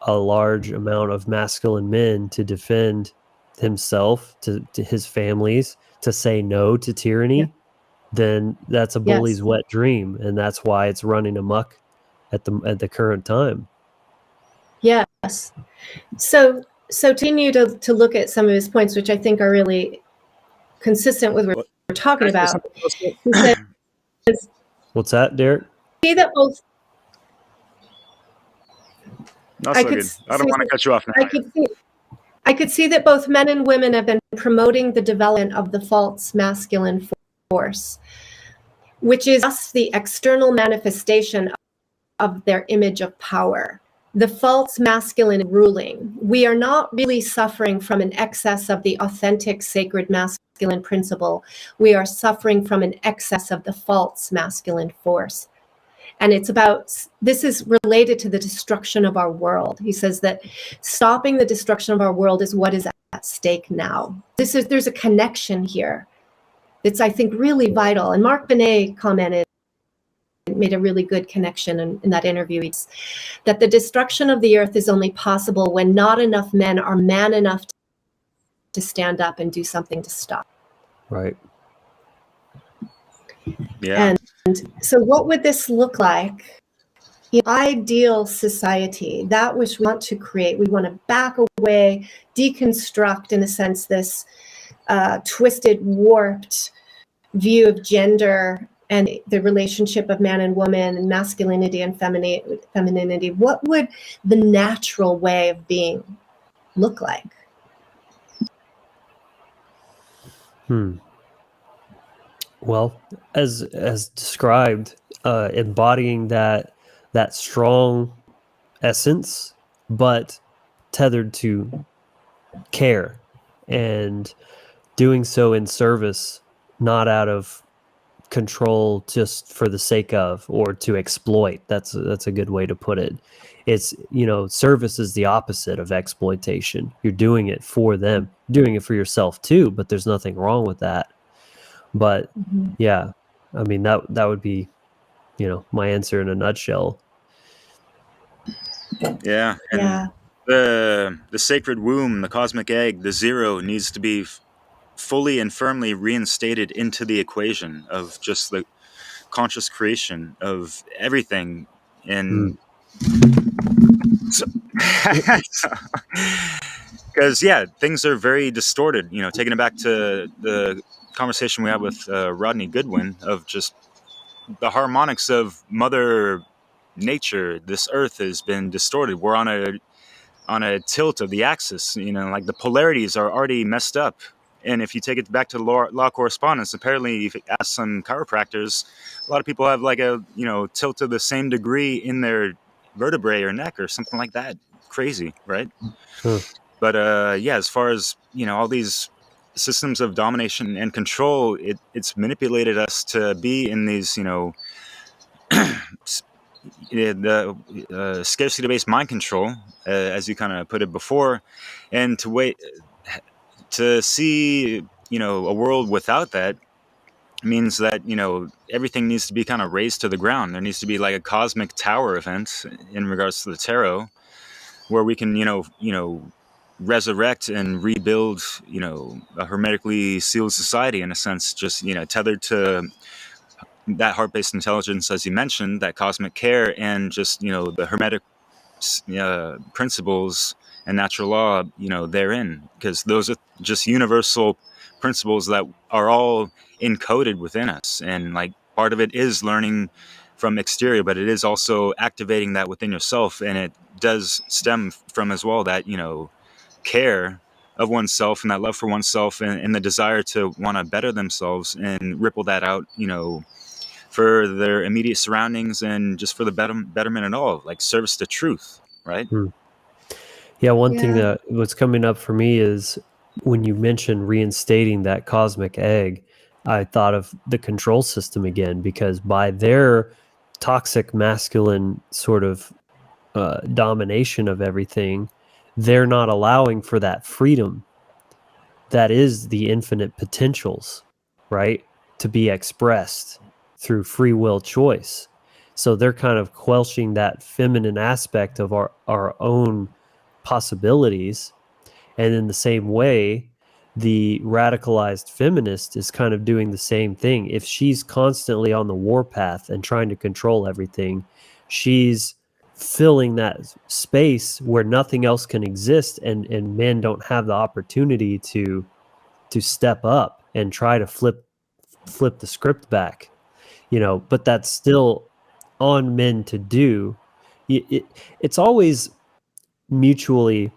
a large amount of masculine men to defend himself, to his families, to say no to tyranny, then that's a bully's wet dream, and that's why it's running amok at the current time. Yes. So continue to look at some of his points, which I think are really consistent with what we're talking about. What's that, Derek? See that both. Not so good. I don't want to cut you off now. I could see that both men and women have been promoting the development of the false masculine force, which is just the external manifestation of their image of power. The false masculine ruling. We are not really suffering from an excess of the authentic sacred masculine principle. We are suffering from an excess of the false masculine force. And this is related to the destruction of our world. He says that stopping the destruction of our world is what is at stake now. There's a connection here. It's, I think, really vital. And Mark Benet made a really good connection in that interview. It's that the destruction of the earth is only possible when not enough men are man enough to stand up and do something to stop. Right. Yeah. And so what would this look like? The ideal society, that which we want to create, we want to back away, deconstruct, in a sense, this twisted, warped view of gender and the relationship of man and woman and masculinity and femininity. What would the natural way of being look like? Well, as described, embodying that strong essence, but tethered to care, and doing so in service, not out of control just for the sake of, or to exploit. That's a good way to put it. It's, service is the opposite of exploitation. You're doing it for them, you're doing it for yourself too, but there's nothing wrong with that. But yeah, I mean, that would be, my answer in a nutshell. Yeah. And the sacred womb, the cosmic egg, the zero needs to be fully and firmly reinstated into the equation of just the conscious creation of everything. And because things are very distorted, taking it back to the conversation we had with Rodney Goodwin of just the harmonics of Mother Nature. This earth has been distorted. We're on a tilt of the axis, like the polarities are already messed up. And if you take it back to law of correspondence, apparently if you ask some chiropractors, a lot of people have like a tilt to the same degree in their vertebrae or neck or something like that. Crazy, right? But as far as all these systems of domination and control, it's manipulated us to be in these the scarcity-based mind control, as you kind of put it before, and to see a world without that means that everything needs to be kind of razed to the ground. There needs to be like a cosmic tower event in regards to the tarot, where we can resurrect and rebuild a hermetically sealed society, in a sense, just tethered to that heart-based intelligence, as you mentioned, that cosmic care, and just the hermetic principles and natural law therein, because those are just universal principles that are all encoded within us. And like part of it is learning from exterior, but it is also activating that within yourself. And it does stem from as well that care of oneself and that love for oneself, and the desire to want to better themselves and ripple that out for their immediate surroundings and just for the betterment at all, like service to truth, right? Yeah, one thing Yeah. that was coming up for me is when you mentioned reinstating that cosmic egg, I thought of the control system again, because by their toxic masculine sort of domination of everything, they're not allowing for that freedom that is the infinite potentials, right, to be expressed through free will choice. So they're kind of quelching that feminine aspect of our own possibilities. And in the same way, the radicalized feminist is kind of doing the same thing. If she's constantly on the warpath and trying to control everything, she's filling that space where nothing else can exist, and men don't have the opportunity to step up and try to flip the script back, but that's still on men to do. It's always mutually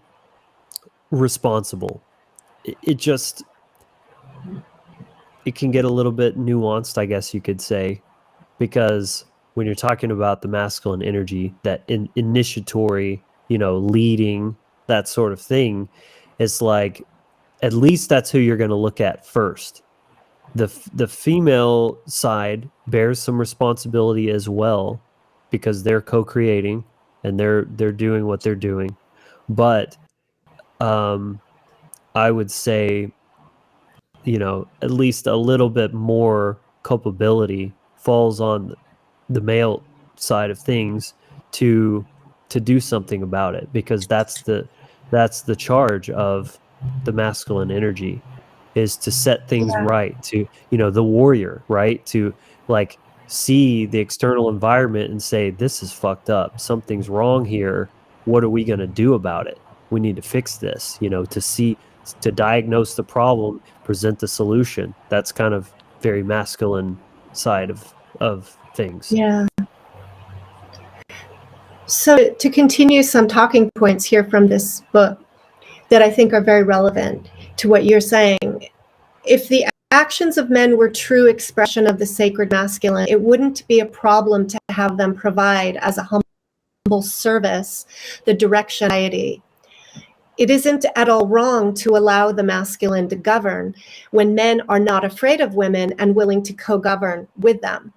responsible. It just, it can get a little bit nuanced, I guess you could say, because when you're talking about the masculine energy, that initiatory, leading, that sort of thing, it's like, at least that's who you're going to look at first. The female side bears some responsibility as well, because they're co-creating and they're doing what they're doing. But I would say, at least a little bit more culpability falls on the male side of things to do something about it, because that's the charge of the masculine energy, is to set things Yeah. right, to, the warrior, right, to like see the external environment and say, this is fucked up, something's wrong here, what are we going to do about it, we need to fix this, to diagnose the problem, present the solution. That's kind of very masculine side of things. Yeah. So to continue some talking points here from this book that I think are very relevant to what you're saying, if the actions of men were true expression of the sacred masculine, it wouldn't be a problem to have them provide as a humble service the direction of society. It isn't at all wrong to allow the masculine to govern when men are not afraid of women and willing to co-govern with them.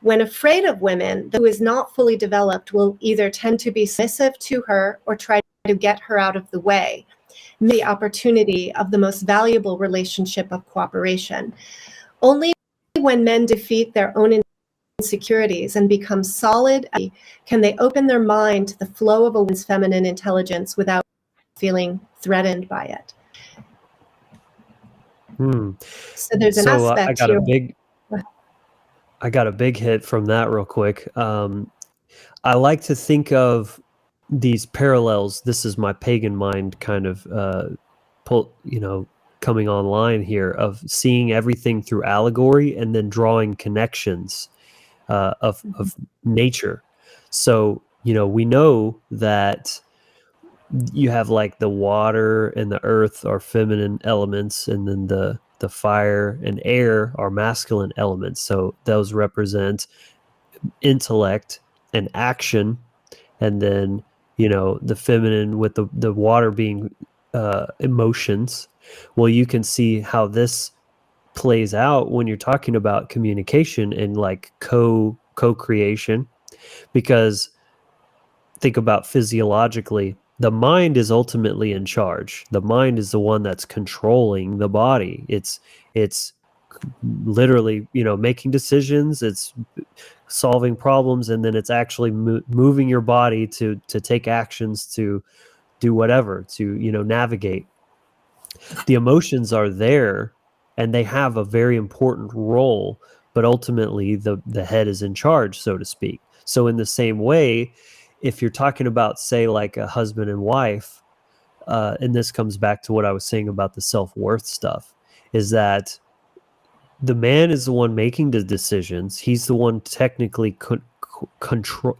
When afraid of women, who is not fully developed will either tend to be submissive to her or try to get her out of the way. The opportunity of the most valuable relationship of cooperation. Only when men defeat their own insecurities and become solid can they open their mind to the flow of a woman's feminine intelligence without feeling threatened by it. So there's an aspect I got a big hit from that real quick. I like to think of these parallels. This is my pagan mind kind of coming online here, of seeing everything through allegory and then drawing connections of nature. So, we know that you have like the water and the earth are feminine elements, and then the fire and air are masculine elements. So those represent intellect and action, and then the feminine with the water being emotions. Well, you can see how this plays out when you're talking about communication and like co-creation, because think about physiologically, the mind is ultimately in charge. The mind is the one that's controlling the body. It's literally, making decisions, it's solving problems, and then it's actually moving your body to take actions, to do whatever, to navigate. The emotions are there and they have a very important role, but ultimately the head is in charge, so to speak. So in the same way, if you're talking about, say, like a husband and wife, and this comes back to what I was saying about the self-worth stuff, is that the man is the one making the decisions. He's the one technically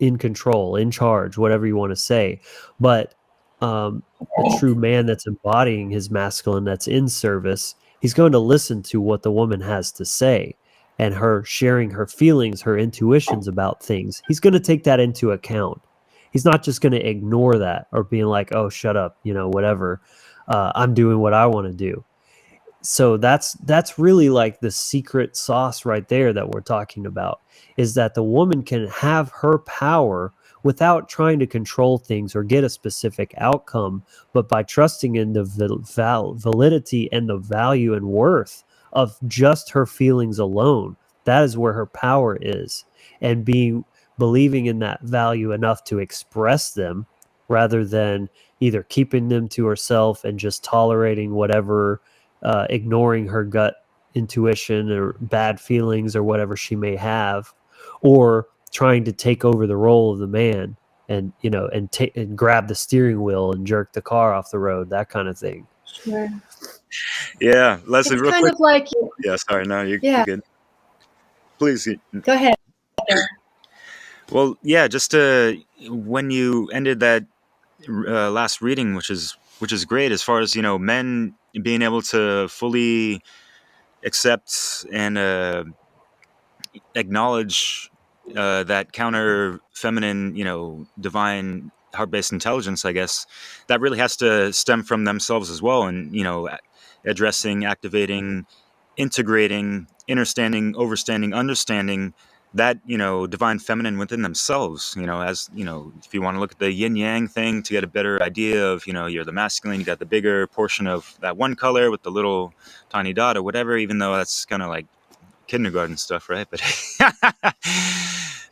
in control, in charge, whatever you want to say. But a true man that's embodying his masculine, that's in service, he's going to listen to what the woman has to say. and her sharing her feelings, her intuitions about things, he's going to take that into account. He's not just going to ignore that or being like, oh, shut up, whatever. I'm doing what I want to do. So that's really like the secret sauce right there that we're talking about, is that the woman can have her power without trying to control things or get a specific outcome, but by trusting in the validity and the value and worth of just her feelings alone. That is where her power is, and believing in that value enough to express them rather than either keeping them to herself and just tolerating whatever, ignoring her gut intuition or bad feelings or whatever she may have, or trying to take over the role of the man and and grab the steering wheel and jerk the car off the road, that kind of thing. Sure. Yeah, Leslie, It's real kind quick. of like, Yeah, sorry, no, you're yeah, good. Please. go ahead. Well, yeah, just when you ended that last reading, which is great, as far as men being able to fully accept and acknowledge that counter feminine, divine heart-based intelligence, I guess that really has to stem from themselves as well, and addressing, activating, integrating, understanding, overstanding, understanding that divine feminine within themselves. As if you want to look at the yin yang thing to get a better idea of you're the masculine, you got the bigger portion of that one color with the little tiny dot or whatever, even though that's kind of like kindergarten stuff, right? But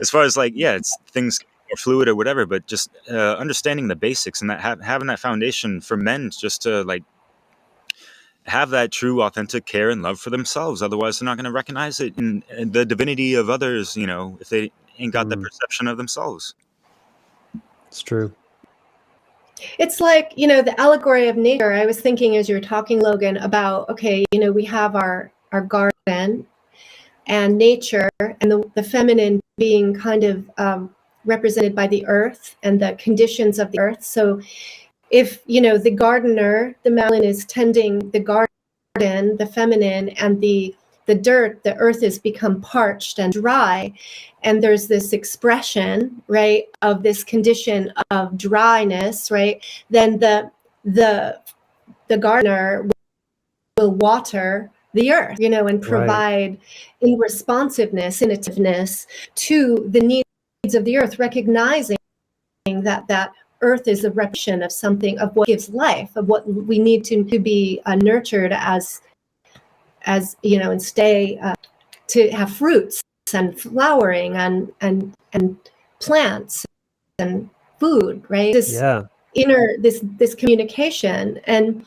as far as it's things are fluid or whatever, but just understanding the basics and that having that foundation for men just to have that true authentic care and love for themselves. Otherwise they're not going to recognize it in the divinity of others, if they ain't got that perception of themselves. It's true. It's like, the allegory of nature. I was thinking as you were talking, Logan, about, okay, we have our garden and nature, and the feminine being kind of represented by the earth and the conditions of the earth. So if, the gardener, the masculine, is tending the garden, the feminine, and the dirt, the earth has become parched and dry, and there's this expression, right, of this condition of dryness, right, then the gardener will water the earth, and provide in responsiveness, in attentiveness to the needs of the earth, recognizing that earth is a representation of something, of what gives life, of what we need to be nurtured as and stay to have fruits and flowering and plants and food, right? This inner this communication, and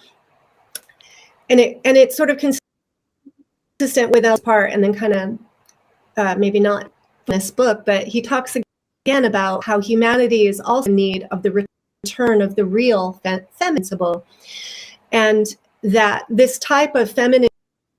it's sort of consistent with that part, and then kind of maybe not in this book, but he talks again about how humanity is also in need of the return of the real feminine, and that this type of feminine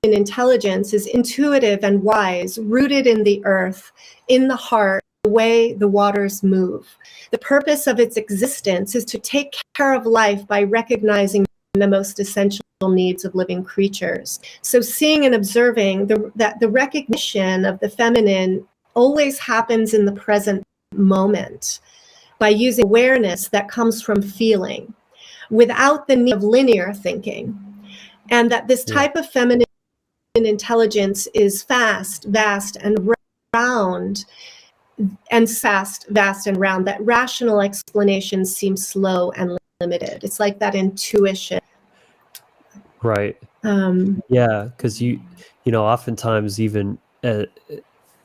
intelligence is intuitive and wise, rooted in the earth, in the heart, the way the waters move. The purpose of its existence is to take care of life by recognizing the most essential needs of living creatures. So seeing and observing that the recognition of the feminine always happens in the present moment by using awareness that comes from feeling without the need of linear thinking. And that this type of feminine intelligence is fast, vast, and round, and fast, vast, and round, that rational explanations seem slow and limited. It's like that intuition. Right. Yeah, because oftentimes even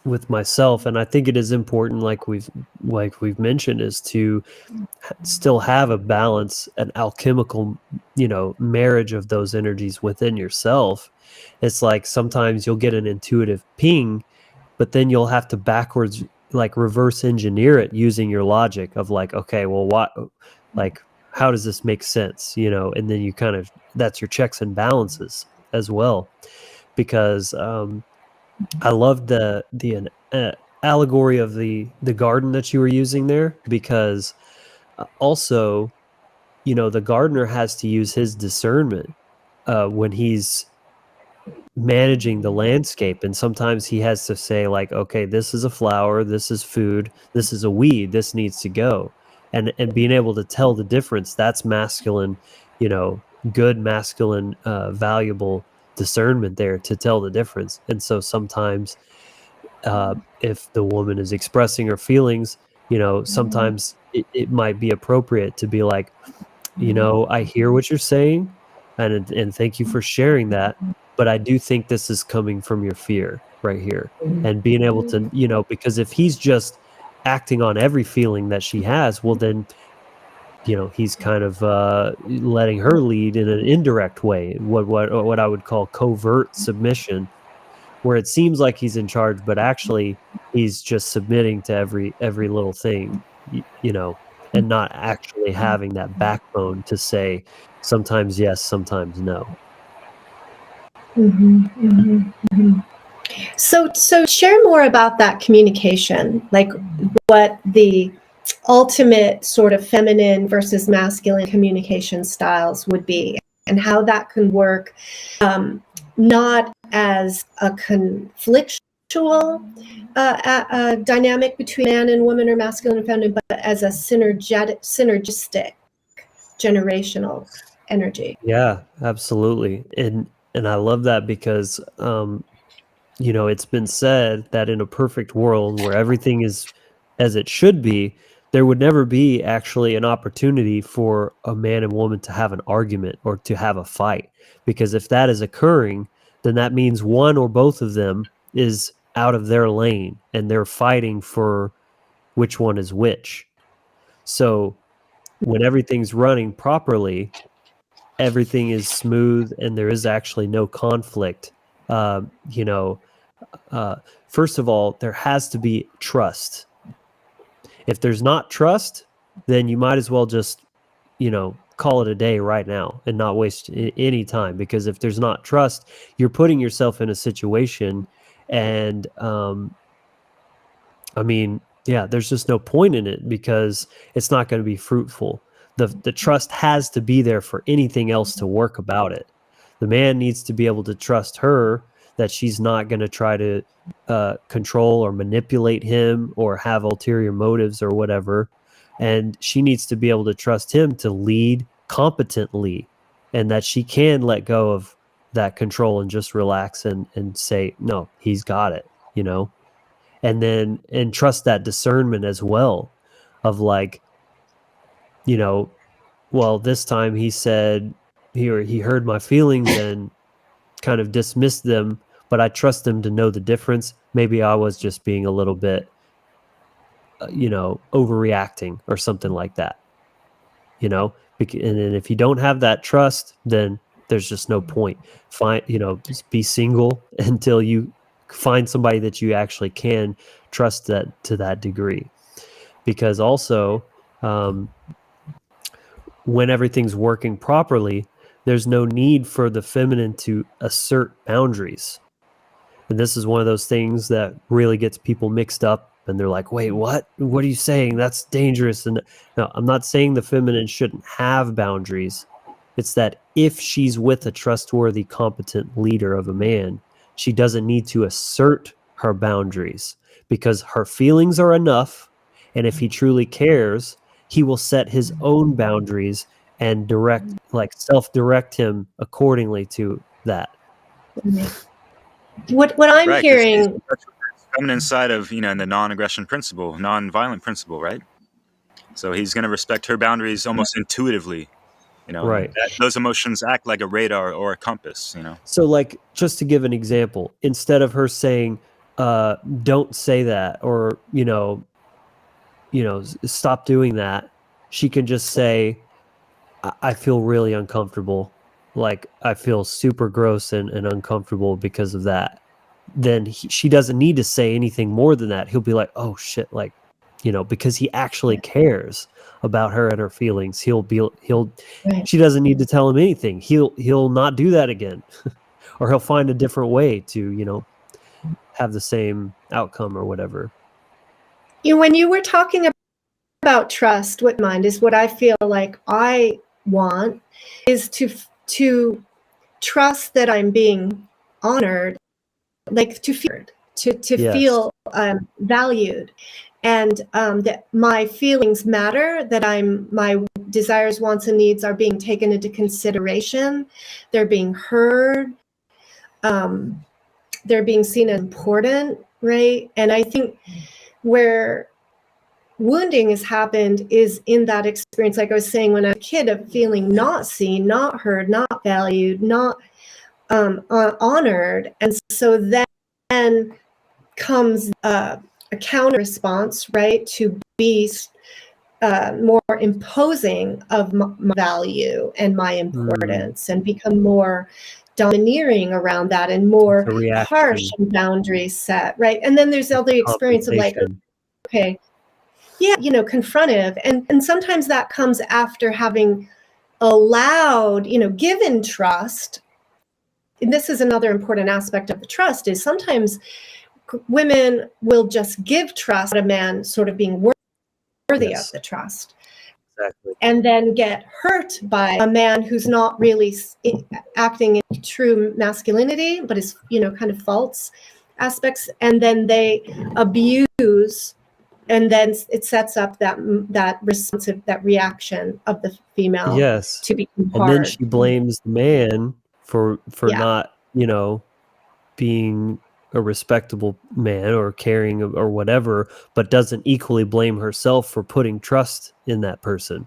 with myself, and I think it is important, like we've mentioned, is to still have a balance, an alchemical, marriage of those energies within yourself. It's like sometimes you'll get an intuitive ping, but then you'll have to backwards, reverse engineer it using your logic of okay, well, what, how does this make sense? And then you kind of, that's your checks and balances as well. Because I loved the allegory of the garden that you were using there, because also, the gardener has to use his discernment when he's managing the landscape, and sometimes he has to say like, okay, this is a flower, this is food, this is a weed, this needs to go, and being able to tell the difference, that's masculine, good masculine, valuable discernment there to tell the difference. And so sometimes, if the woman is expressing her feelings, sometimes it might be appropriate to be like, I hear what you're saying, and thank you for sharing that, but I do think this is coming from your fear right here. And being able to, because if he's just acting on every feeling that she has, well then, he's kind of letting her lead in an indirect way, what I would call covert submission, where it seems like he's in charge, but actually he's just submitting to every little thing, and not actually having that backbone to say sometimes yes, sometimes no. So share more about that communication, like what the ultimate sort of feminine versus masculine communication styles would be, and how that can work, not as a conflictual dynamic between man and woman or masculine and feminine, but as a synergistic generational energy. Yeah, absolutely. And I love that because it's been said that in a perfect world where everything is as it should be, there would never be actually an opportunity for a man and woman to have an argument or to have a fight. Because if that is occurring, then that means one or both of them is out of their lane and they're fighting for which one is which. So when everything's running properly, everything is smooth and there is actually no conflict. First of all, there has to be trust. If there's not trust, then you might as well just, call it a day right now and not waste any time. Because if there's not trust, you're putting yourself in a situation, and there's just no point in it because it's not going to be fruitful. The trust has to be there for anything else to work about it. The man needs to be able to trust her that she's not going to try to control or manipulate him or have ulterior motives or whatever. And she needs to be able to trust him to lead competently, and that she can let go of that control and just relax and say, no, he's got it, and trust that discernment as well of like, well, this time he said he heard my feelings and kind of dismissed them, but I trust him to know the difference. Maybe I was just being a little bit, overreacting or something like that, and then if you don't have that trust, then there's just no point. Just be single until you find somebody that you actually can trust that to that degree. Because also, when everything's working properly, there's no need for the feminine to assert boundaries. And this is one of those things that really gets people mixed up, and they're like, wait, what are you saying? That's dangerous. And no, I'm not saying the feminine shouldn't have boundaries. It's that if she's with a trustworthy, competent leader of a man, she doesn't need to assert her boundaries, because her feelings are enough. And if he truly cares, he will set his own boundaries and self-direct him accordingly to that. What I'm hearing, feminine side of, in the non-aggression principle, non-violent principle, right? So he's going to respect her boundaries almost intuitively, Right. Those emotions act like a radar or a compass, So like, just to give an example, instead of her saying, don't say that, or, stop doing that, she can just say, I feel really uncomfortable. Like, I feel super gross and uncomfortable because of that. Then she doesn't need to say anything more than that. He'll be like, oh shit, like, because he actually cares about her and her feelings. Right. She doesn't need to tell him anything. He'll not do that again. Or he'll find a different way to, have the same outcome or whatever. When you were talking about trust, what mind is what I feel like I want is to trust that I'm being honored, like to Yes. feel valued, and that my feelings matter, that my desires, wants, and needs are being taken into consideration, they're being heard, they're being seen as important, right? And I think where wounding has happened is in that experience, like I was saying, when I was a kid, of feeling not seen, not heard, not valued, not honored. And so then comes a counter response, right, to be more imposing of my value and my importance, and become more domineering around that, and more harsh and boundaries set, right? And then there's all the experience of like, okay, yeah, confrontive, and sometimes that comes after having allowed, given trust. And this is another important aspect of the trust, is sometimes women will just give trust to a man sort of being worthy of the trust. Exactly. And then get hurt by a man who's not really acting in true masculinity, but is, kind of false aspects. And then they abuse, and then it sets up that responsive, that reaction of the female. Yes. To become and hard. then she blames the man for not, being a respectable man or caring or whatever, but doesn't equally blame herself for putting trust in that person.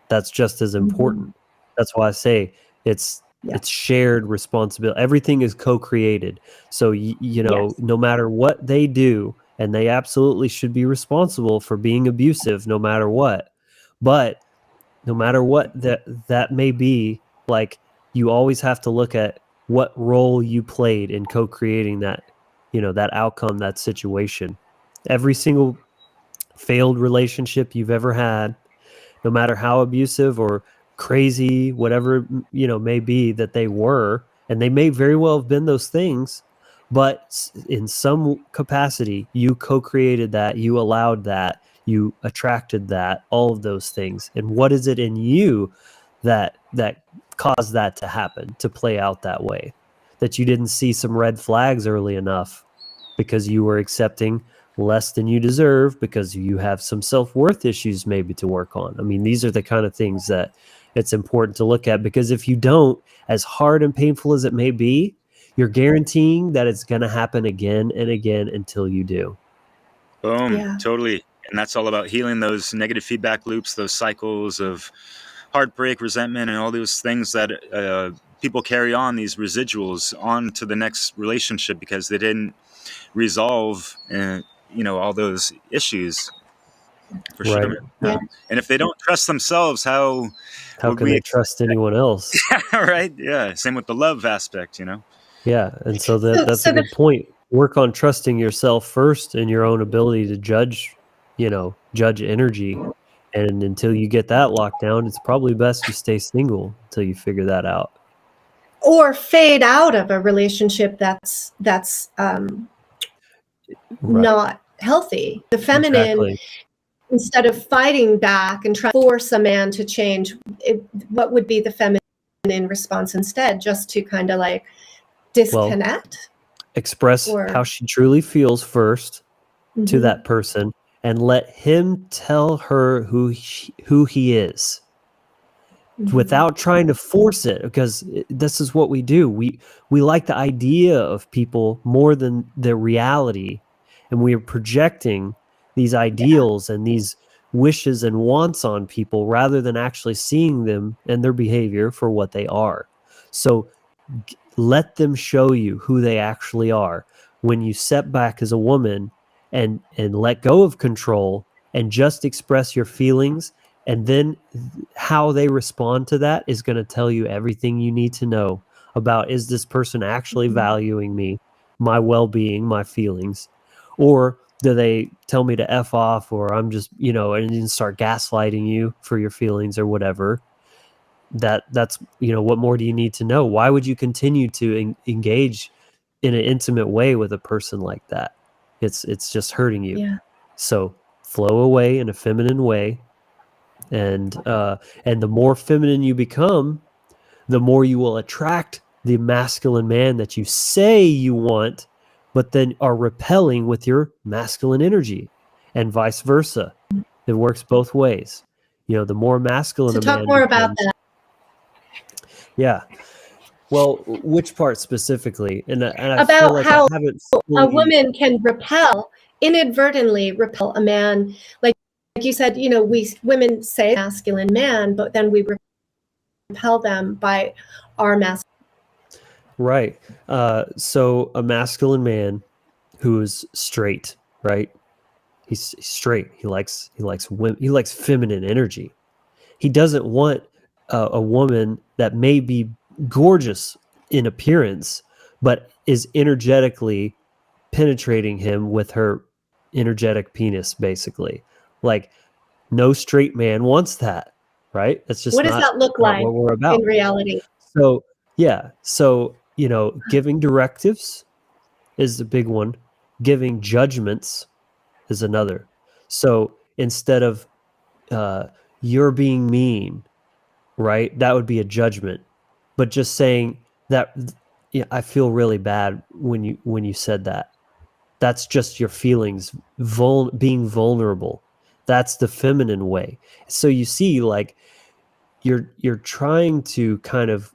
That's just as important. That's why I say it's shared responsibility. Everything is co-created. So, no matter what they do, and they absolutely should be responsible for being abusive no matter what. But no matter what that may be, like, you always have to look at what role you played in co-creating that, that outcome, that situation. Every single failed relationship you've ever had, no matter how abusive or crazy, whatever, may be that they were, and they may very well have been those things, but in some capacity, you co-created that, you allowed that, you attracted that, all of those things. And what is it in you that caused that to happen, to play out that way? That you didn't see some red flags early enough because you were accepting less than you deserve, because you have some self-worth issues maybe to work on. I mean, these are the kind of things that it's important to look at, because if you don't, as hard and painful as it may be, you're guaranteeing that it's going to happen again and again until you do. Boom. Totally. And that's all about healing those negative feedback loops, those cycles of heartbreak, resentment, and all those things that people carry on, these residuals, on to the next relationship because they didn't resolve all those issues. For sure. Right. And if they don't trust themselves, how would can they trust anyone else? Right. Yeah. Same with the love aspect, Yeah. And so that's a good point. Work on trusting yourself first and your own ability to judge energy. And until you get that locked down, it's probably best you stay single until you figure that out. Or fade out of a relationship that's not healthy. The feminine, instead of fighting back and trying to force a man to change, what would be the feminine response instead? Just to kind of like disconnect? Express how she truly feels first to that person, and let him tell her who he is, without trying to force it, because this is what we do. We like the idea of people more than the reality, and we are projecting these ideals and these wishes and wants on people rather than actually seeing them and their behavior for what they are. So let them show you who they actually are. When you step back as a woman and let go of control and just express your feelings, and then how they respond to that is going to tell you everything you need to know about, is this person actually valuing me, my well-being, my feelings, or do they tell me to F off, or I'm just, and then start gaslighting you for your feelings or whatever. That's what more do you need to know? Why would you continue to engage in an intimate way with a person like that? It's just hurting you. So flow away in a feminine way, and the more feminine you become, the more you will attract the masculine man that you say you want, but then are repelling with your masculine energy, and vice versa. It works both ways. You know, the more masculine To a talk man more becomes, about that. yeah. Well, which part specifically? And I feel About like how I haven't a fully. woman can inadvertently repel a man. Like you said, you know, we women say masculine man, but then we repel them by our masculine. Right. So a masculine man who is straight, right? He's straight. He likes women. He likes feminine energy. He doesn't want a woman that may be gorgeous in appearance, but is energetically penetrating him with her energetic penis, basically. Like, no straight man wants that, right? That's just What does that look not like what we're about. in reality? So, yeah. So, you know, giving directives is the big one. Giving judgments is another. So instead of you're being mean, right? That would be a judgment. But just saying that, yeah, I feel really bad when you said that. That's just your feelings, being vulnerable. That's the feminine way. So you see, like, you're trying to kind of,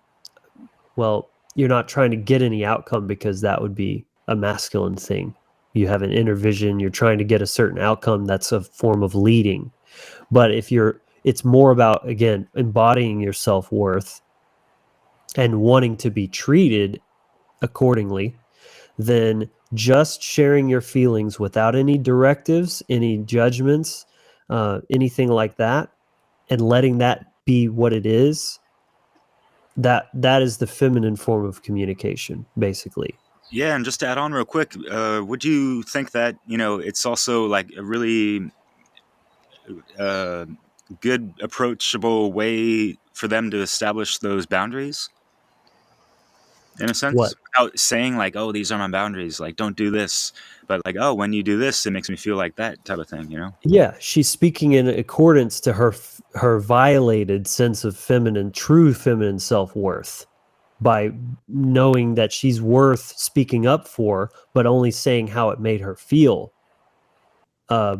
well, you're not trying to get any outcome because that would be a masculine thing. You have an inner vision, you're trying to get a certain outcome, that's a form of leading. But it's more about, again, embodying your self-worth and wanting to be treated accordingly than just sharing your feelings without any directives, any judgments, anything like that, and letting that be what it is. That is the feminine form of communication, basically. Yeah, and just to add on real quick, would you think that, you know, it's also like a really good, approachable way for them to establish those boundaries? In a sense, What? without saying like, "Oh, these are my boundaries," like, "Don't do this," but like, "Oh, when you do this, it makes me feel like that," type of thing, you know? Yeah, she's speaking in accordance to her violated sense of true feminine self-worth, by knowing that she's worth speaking up for, but only saying how it made her feel,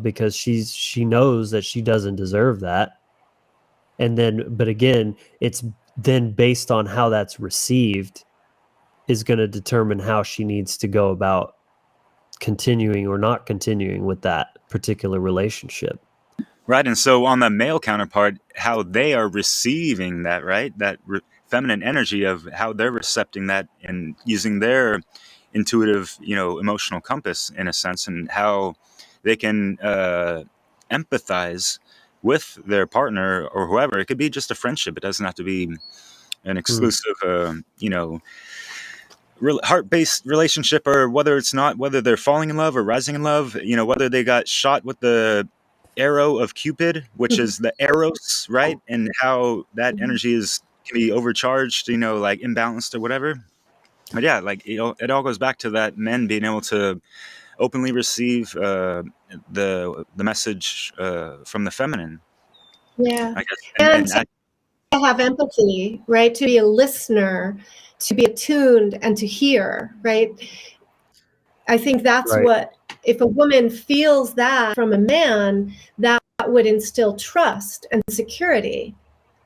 because she knows that she doesn't deserve that. And then, but again, it's then based on how that's received is going to determine how she needs to go about continuing or not continuing with that particular relationship. Right, and so on the male counterpart, how they are receiving that, right? That feminine energy of how they're recepting that and using their intuitive, you know, emotional compass in a sense, and how they can empathize with their partner or whoever. It could be just a friendship. It doesn't have to be an exclusive, you know, heart-based relationship, or whether it's not, whether they're falling in love or rising in love, you know, whether they got shot with the arrow of Cupid, which is the eros, right? And how that energy can be overcharged, you know, like imbalanced or whatever. But yeah, like, you know, it all goes back to that men being able to openly receive the message from the feminine, Yeah. I guess, And to have empathy, right? To be a listener, to be attuned and to hear, right? I think that's Right. what, if a woman feels that from a man, that would instill trust and security.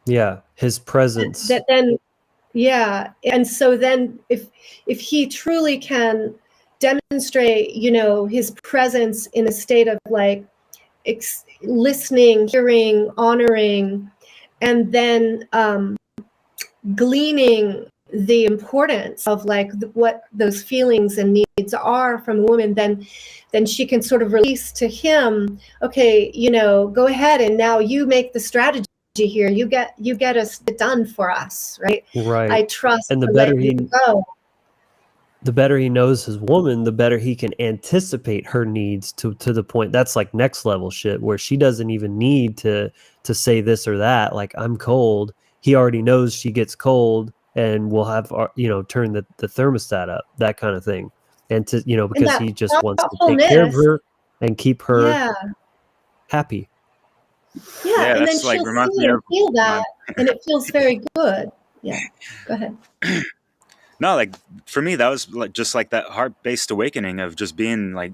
Yeah, his presence. That then, yeah. And so then if he truly can demonstrate, you know, his presence in a state of like listening, hearing, honoring, and then gleaning the importance of like what those feelings and needs are from a woman, then she can sort of release to him, okay, you know, go ahead and now you make the strategy here, you get us done for us, right? Right. I trust And to let you go. the better he knows his woman, the better he can anticipate her needs to the point. That's like next level shit, where she doesn't even need to say this or that. Like, I'm cold. He already knows she gets cold, and we'll have, you know, turn the thermostat up, that kind of thing. And to, you know, And because that he just wants to take thoughtfulness, care of her and keep her yeah, happy. yeah, and then that's like she'll reminds see me and of feel my that, and it feels very good. Yeah, go ahead. No, like for me, that was like just like that heart-based awakening of just being like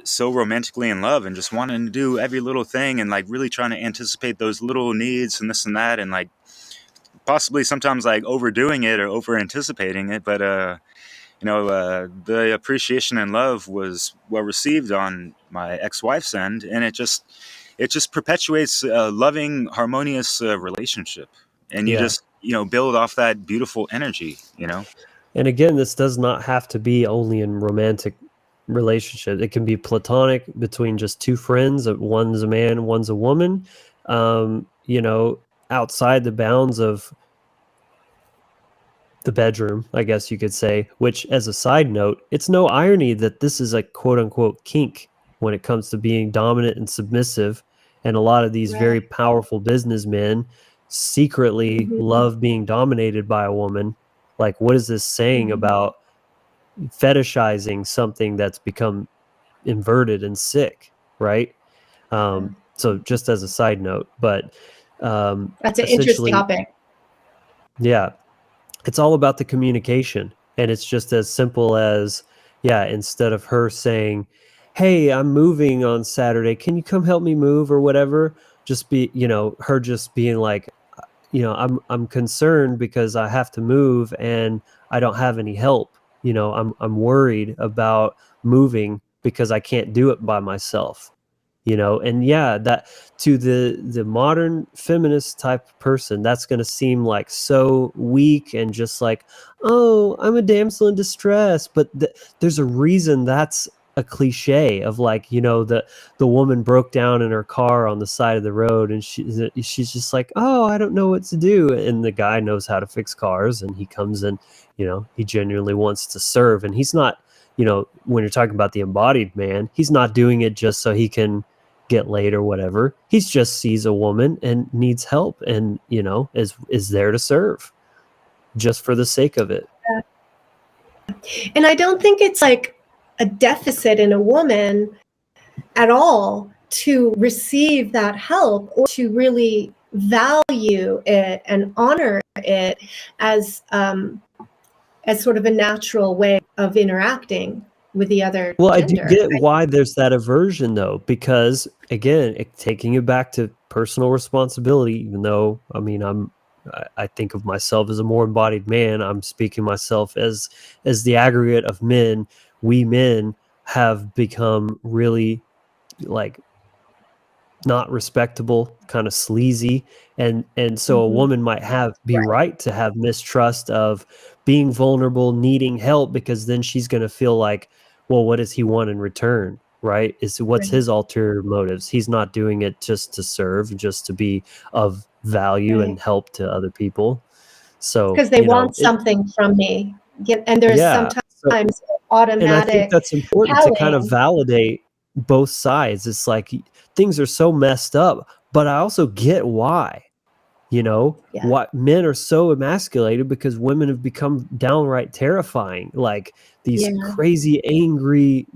so romantically in love and just wanting to do every little thing and like really trying to anticipate those little needs and this and that and like possibly sometimes like overdoing it or over anticipating it. But the appreciation and love was well received on my ex-wife's end, and it just perpetuates a loving, harmonious relationship, and you Yeah. just build off that beautiful energy. And again, this does not have to be only in romantic relationships. It can be platonic between just two friends. One's a man, one's a woman. Outside the bounds of the bedroom, I guess you could say, which, as a side note, it's no irony that this is a quote unquote kink when it comes to being dominant and submissive. And a lot of these very Right. powerful businessmen secretly Mhm. love being dominated by a woman. Like, what is this saying Mhm. about fetishizing something that's become inverted and sick, right? So just as a side note, but That's an interesting essentially, topic. yeah, it's all about the communication. And it's just as simple as, yeah, instead of her saying, hey, I'm moving on Saturday, can you come help me move or whatever? Just be, her just being like, I'm concerned because I have to move and I don't have any help. I'm worried about moving because I can't do it by myself. And yeah, that to the modern feminist type person, that's going to seem like so weak and just like, oh, I'm a damsel in distress. But there's a reason that's a cliche of like, the woman broke down in her car on the side of the road and she's just like, oh, I don't know what to do. And the guy knows how to fix cars and he comes in, he genuinely wants to serve. And he's not, when you're talking about the embodied man, he's not doing it just so he can get laid or whatever. He's just sees a woman and needs help and, is there to serve just for the sake of it. And I don't think it's like a deficit in a woman at all to receive that help or to really value it and honor it as sort of a natural way of interacting with the other Well, I do gender. get why there's that aversion though, because again, taking it back to personal responsibility, even though, I mean, I think of myself as a more embodied man. I'm speaking myself as the aggregate of men. We men have become really like not respectable, kind of sleazy, and so a woman might be right to have mistrust of being vulnerable, needing help, because then she's going to feel like, well, what does he want in return, right? What's Right. his ulterior motives? He's not doing it just to serve, just to be of value and Right. help to other people. So Because they want something from me. And there's yeah. sometimes And I think automatic that's important to kind of telling. validate both sides. It's like things are so messed up, but I also get why. Yeah. What men are so emasculated because women have become downright terrifying, like these Yeah. crazy, angry,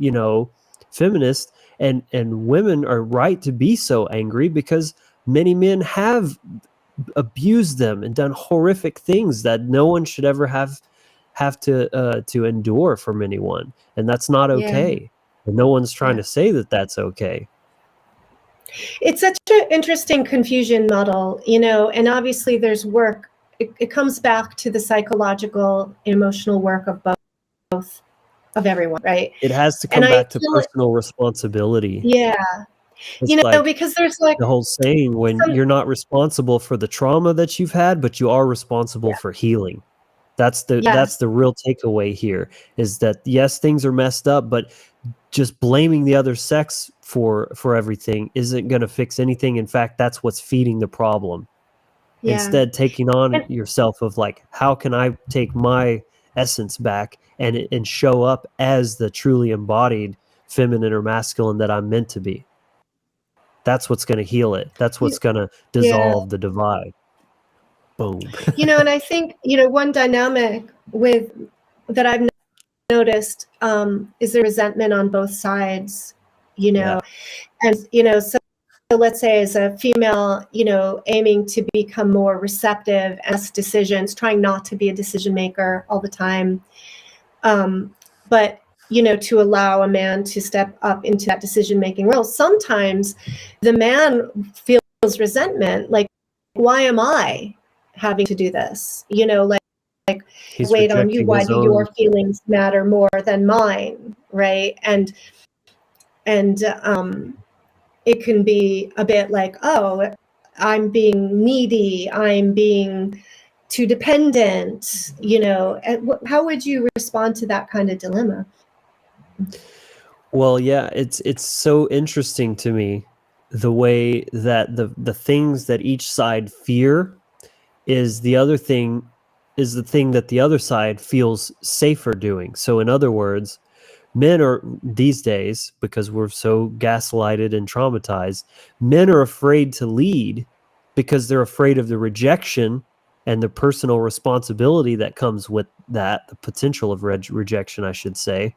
feminists, and women are right to be so angry because many men have abused them and done horrific things that no one should ever have to endure from anyone, and that's not Yeah. okay. And no one's trying Yeah. to say that that's okay. It's such an interesting confusion model, and obviously there's work. It comes back to the psychological, emotional work of both, of everyone, right? It has to And come I back to feel like, personal responsibility. yeah, It's like because there's like the whole saying, when some, you're not responsible for the trauma that you've had, but you are responsible yeah, for healing. That's yes, the real takeaway here, is that yes, things are messed up, but just blaming the other sex for everything isn't going to fix anything. In fact, that's what's feeding the problem. yeah. Instead, taking on And yourself of like, how can I take my essence back and show up as the truly embodied feminine or masculine that I'm meant to be? That's what's going to heal it. That's what's going to yeah, dissolve the divide. Boom. and I think, one dynamic with that I've noticed is the resentment on both sides, Yeah. and, let's say as a female, aiming to become more receptive as decisions, trying not to be a decision maker all the time, but to allow a man to step up into that decision-making role. Sometimes the man feels resentment, like, why am I having to do this? Like He's wait on you. rejecting Why his do own. your feelings matter more than mine? Right. And it can be a bit like, oh, I'm being needy, I'm being too dependent, how would you respond to that kind of dilemma? Well, yeah, it's so interesting to me the way that the things that each side fear is the thing that the other side feels safer doing. So in other words, men are these days, because we're so gaslighted and traumatized, men are afraid to lead because they're afraid of the rejection and the personal responsibility that comes with that, the potential of rejection, I should say.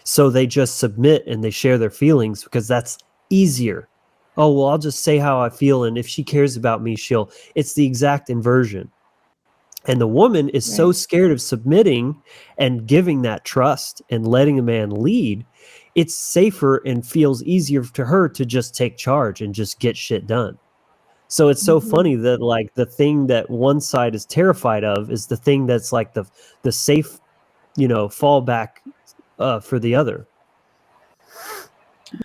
So they just submit and they share their feelings because that's easier. Oh, well, I'll just say how I feel, and if she cares about me, it's the exact inversion. And the woman is so scared of submitting and giving that trust and letting a man lead. It's safer and feels easier to her to just take charge and just get shit done. So it's so funny that like the thing that one side is terrified of is the thing that's like the safe, fallback for the other.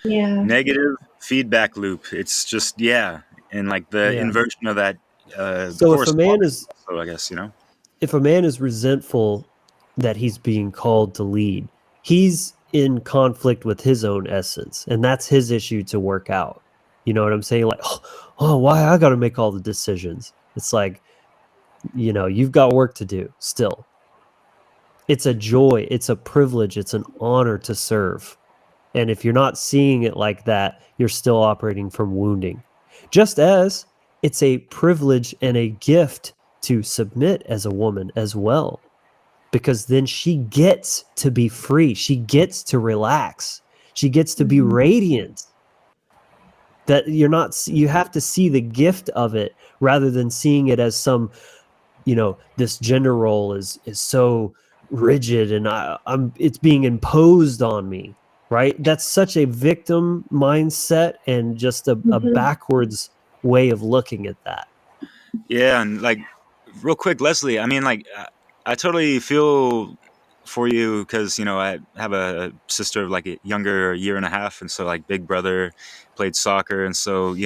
Yeah. Negative feedback loop. It's just, and like the inversion of that. So if a man is, I guess, if a man is resentful that he's being called to lead, he's in conflict with his own essence, and that's his issue to work out. You know what I'm saying? Like, oh, why I got to make all the decisions? It's like, you've got work to do still. It's a joy, it's a privilege, it's an honor to serve. And if you're not seeing it like that, you're still operating from wounding. Just as it's a privilege and a gift to submit as a woman as well, because then she gets to be free. She gets to relax. She gets to be radiant. That you have to see the gift of it rather than seeing it as some, this gender role is so rigid and it's being imposed on me. Right? That's such a victim mindset and just a backwards way of looking at that. Yeah, and like, real quick, Leslie, I mean, like, I totally feel for you because, I have a sister of like a younger year and a half, and so like big brother played soccer, and so,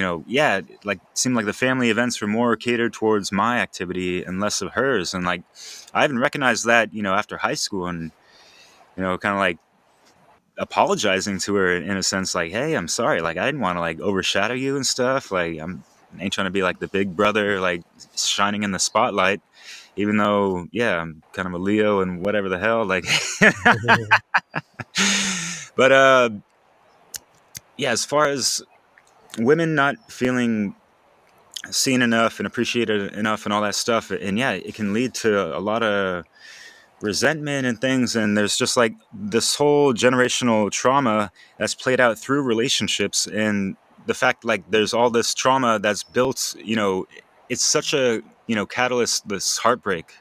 like it seemed like the family events were more catered towards my activity and less of hers, and like I even recognized that, after high school, and, kind of like apologizing to her in a sense, like, hey, I'm sorry, like I didn't want to like overshadow you and stuff, like I ain't trying to be like the big brother, like shining in the spotlight, even though I'm kind of a Leo and whatever the hell, like but as far as women not feeling seen enough and appreciated enough and all that stuff, and it can lead to a lot of resentment and things, and there's just like this whole generational trauma that's played out through relationships, and the fact like there's all this trauma that's built, it's such a catalyst, this heartbreak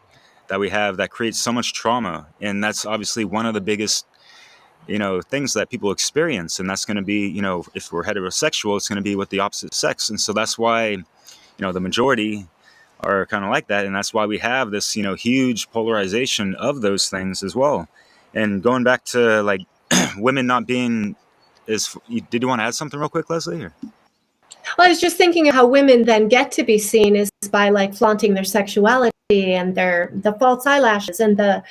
that we have that creates so much trauma, and that's obviously one of the biggest things that people experience, and that's going to be, if we're heterosexual, it's going to be with the opposite sex, and so that's why the majority are kind of like that, and that's why we have this huge polarization of those things as well. And going back to like women not being did you want to add something real quick, Leslie? Or? Well, I was just thinking of how women then get to be seen is by like flaunting their sexuality and the false eyelashes and the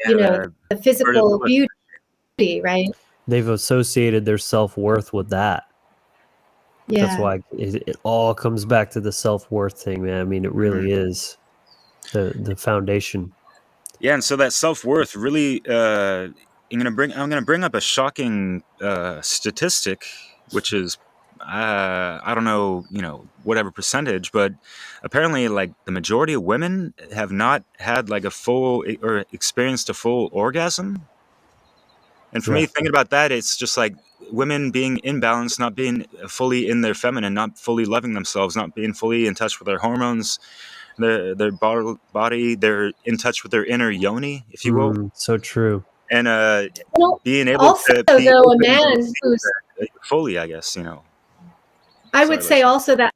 the physical beauty, right? They've associated their self-worth with that. Yeah. That's why it all comes back to the self-worth thing, man. I mean, it really is the foundation. Yeah, and so that self-worth really, I'm gonna bring up a shocking statistic, which is I don't know, whatever percentage, but apparently like the majority of women have not had like a full or experienced a full orgasm. And for me, thinking about that, it's just like, women being imbalanced, not being fully in their feminine, not fully loving themselves, not being fully in touch with their hormones, their body, they're in touch with their inner yoni, if you will, So true. and Well, being able also, to be though, a open to man receive who's, that fully, I guess, I would Sorry, say Lexi. also that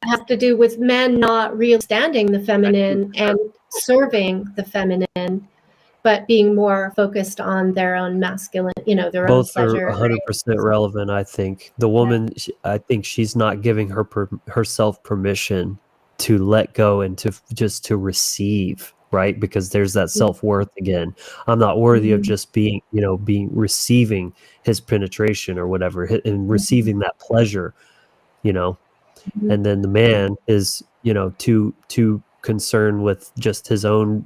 has to do with men not really understanding the feminine and serving the feminine, but being more focused on their own masculine, their own Both are pleasure. 100% relevant, I think. The woman, I think she's not giving herself permission to let go and to just to receive, right? Because there's that self-worth again. I'm not worthy of just being receiving his penetration or whatever, and receiving that pleasure, and then the man is, too concerned with just his own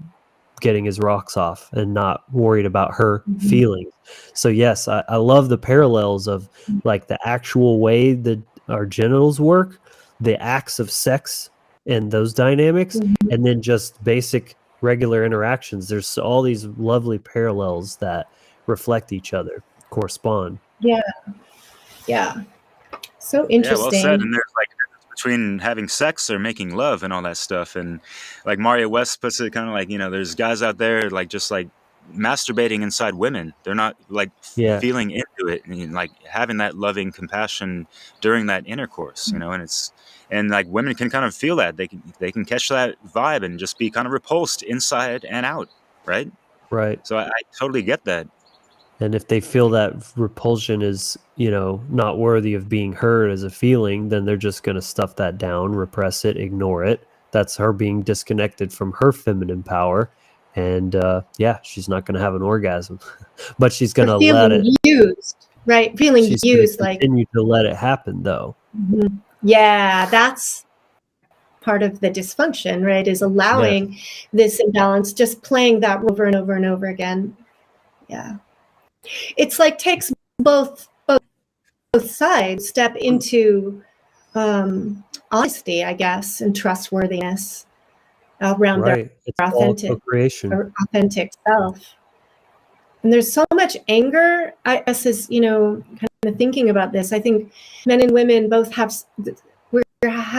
getting his rocks off and not worried about her feelings. So yes, I love the parallels of like the actual way that our genitals work, the acts of sex and those dynamics, and then just basic regular interactions. There's all these lovely parallels that reflect each other, correspond. Yeah. So Yeah, well said. interesting. And there's like a difference between having sex or making love and all that stuff. And like Mario West puts it kind of like, there's guys out there like just like masturbating inside women. They're not like Yeah, feeling into it and like having that loving compassion during that intercourse, and like women can kind of feel that. They can catch that vibe and just be kind of repulsed inside and out, right? right. So I totally get that. And if they feel that repulsion is, not worthy of being heard as a feeling, then they're just going to stuff that down, repress it, ignore it. That's her being disconnected from her feminine power. And yeah, she's not going to have an orgasm, but she's going Or to let feeling it. used, right? Feeling She's going to used, like, continue to let it happen, though. yeah, that's part of the dysfunction, right? Is allowing this imbalance, just playing that over and over and over again. Yeah. It's like takes both sides step into honesty, I guess, and trustworthiness around their Right. It's all co-creation. authentic self. And there's so much anger, I guess, is, kind of thinking about this. I think men and women both have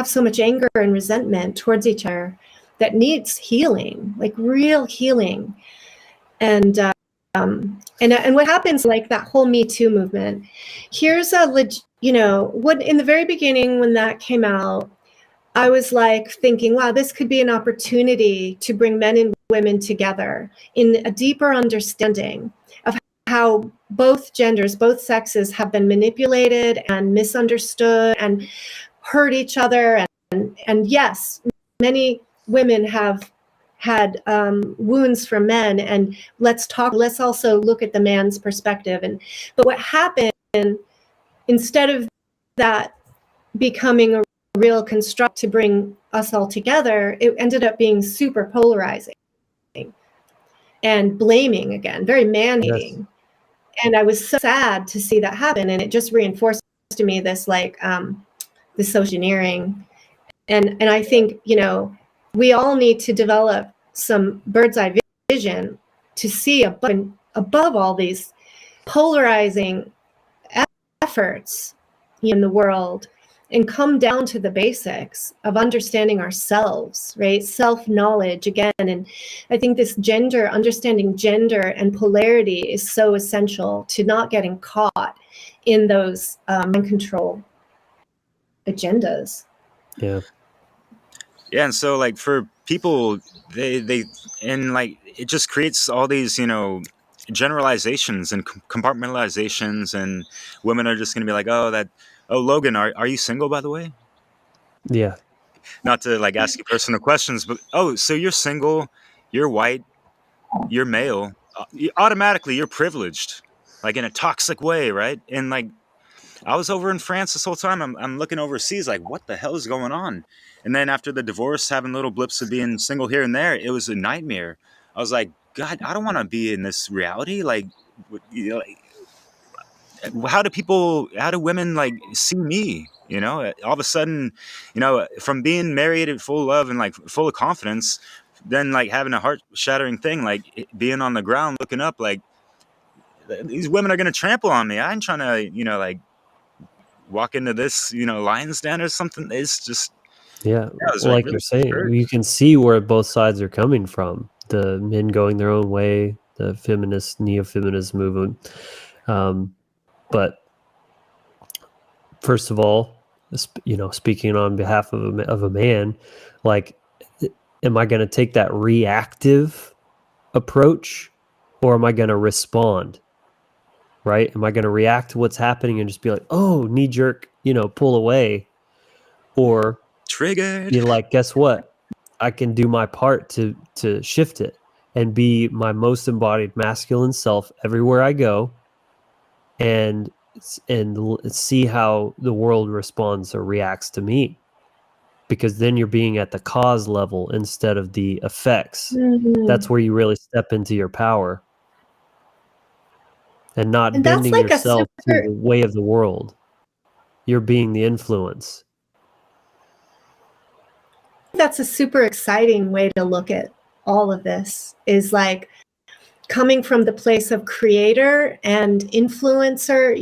so much anger and resentment towards each other that needs healing, like real healing. And what happens, like that whole Me Too movement, here's what in the very beginning when that came out, I was like thinking, wow, this could be an opportunity to bring men and women together in a deeper understanding of how both genders, both sexes have been manipulated and misunderstood and hurt each other. And yes, many women have had wounds from men, and let's also look at the man's perspective. But what happened, instead of that becoming a real construct to bring us all together, it ended up being super polarizing and blaming again, very man-hating. Yes. And I was so sad to see that happen, and it just reinforced to me this this socioengineering. And I think, we all need to develop some bird's eye vision to see above all these polarizing efforts in the world, and come down to the basics of understanding ourselves, right? Self-knowledge again. And I think this understanding gender and polarity is so essential to not getting caught in those mind control agendas. Yeah. Yeah, and so like for people, they and like it just creates all these generalizations and compartmentalizations, and women are just gonna be like, oh Logan, are you single, by the way? Yeah. Not to like ask you personal questions, but so you're single, you're white, you're male, automatically you're privileged, like in a toxic way, right? And like I was over in France this whole time. I'm looking overseas, like, what the hell is going on? And then after the divorce, having little blips of being single here and there, it was a nightmare. I was like, God, I don't want to be in this reality. Like, how do women like see me? All of a sudden, from being married at full love and like full of confidence, then like having a heart shattering thing, like being on the ground looking up, like these women are gonna trample on me. I ain't trying to, like walk into this, lion's den or something. It's just, Yeah, I was like really you're saying, hurt. you can see where both sides are coming from. The men going their own way, the feminist, neo-feminist movement. But first of all, speaking on behalf of a man, like, am I going to take that reactive approach, or am I going to respond? Right? Am I going to react to what's happening and just be like, oh, knee jerk, pull away? Or, Triggered. like, guess what? I can do my part to shift it and be my most embodied masculine self everywhere I go, and see how the world responds or reacts to me. Because then you're being at the cause level instead of the effects. Mhm. That's where you really step into your power. And not And that's bending like a yourself to super, the way of the world. You're being the influence. that's a super exciting way to look at all of this, is like coming from the place of creator and influencer,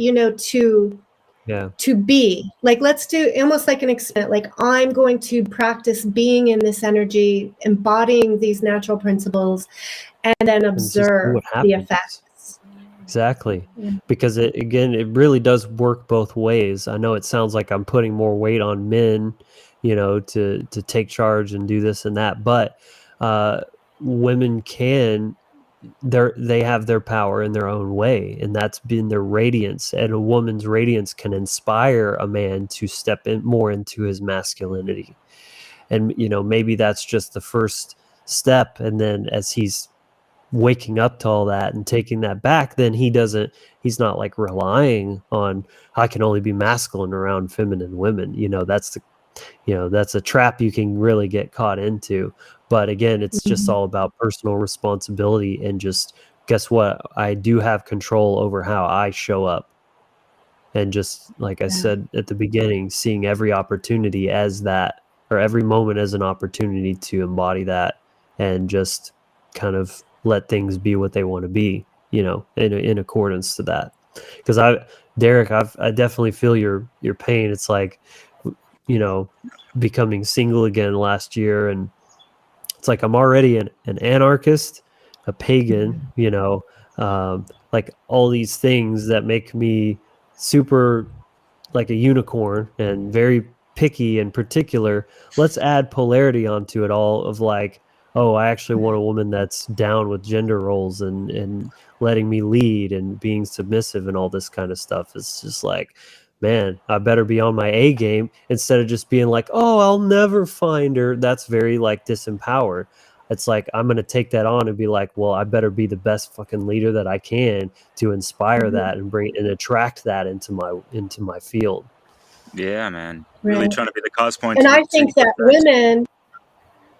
to be like, let's do almost like an experiment. Like, I'm going to practice being in this energy, embodying these natural principles, and then And just see observe what the happens. effects. Exactly. Yeah. Because it really does work both ways. I know it sounds like I'm putting more weight on men, to take charge and do this and that, but women they have their power in their own way, and that's been their radiance. And a woman's radiance can inspire a man to step in more into his masculinity. And maybe that's just the first step, and then as he's waking up to all that and taking that back, then he's not like relying on, I can only be masculine around feminine women. That's a trap you can really get caught into. But again, it's just all about personal responsibility, and just, guess what? I do have control over how I show up. And just like I said at the beginning, seeing every opportunity as that, or every moment as an opportunity to embody that, and just kind of let things be what they want to be, in accordance to that. Because Derek, I definitely feel your pain. It's like, becoming single again last year, and it's like I'm already an anarchist, a pagan, like all these things that make me super like a unicorn and very picky and particular. Let's add polarity onto it all, of like, oh, I actually want a woman that's down with gender roles and letting me lead and being submissive and all this kind of stuff. It's just like, man, I better be on my A game, instead of just being like, oh, I'll never find her. That's very like disempowered. It's like, I'm going to take that on and be like, well, I better be the best fucking leader that I can to inspire that and bring and attract that into my field. Yeah, man. Really Right. trying to be the cause point. And I think that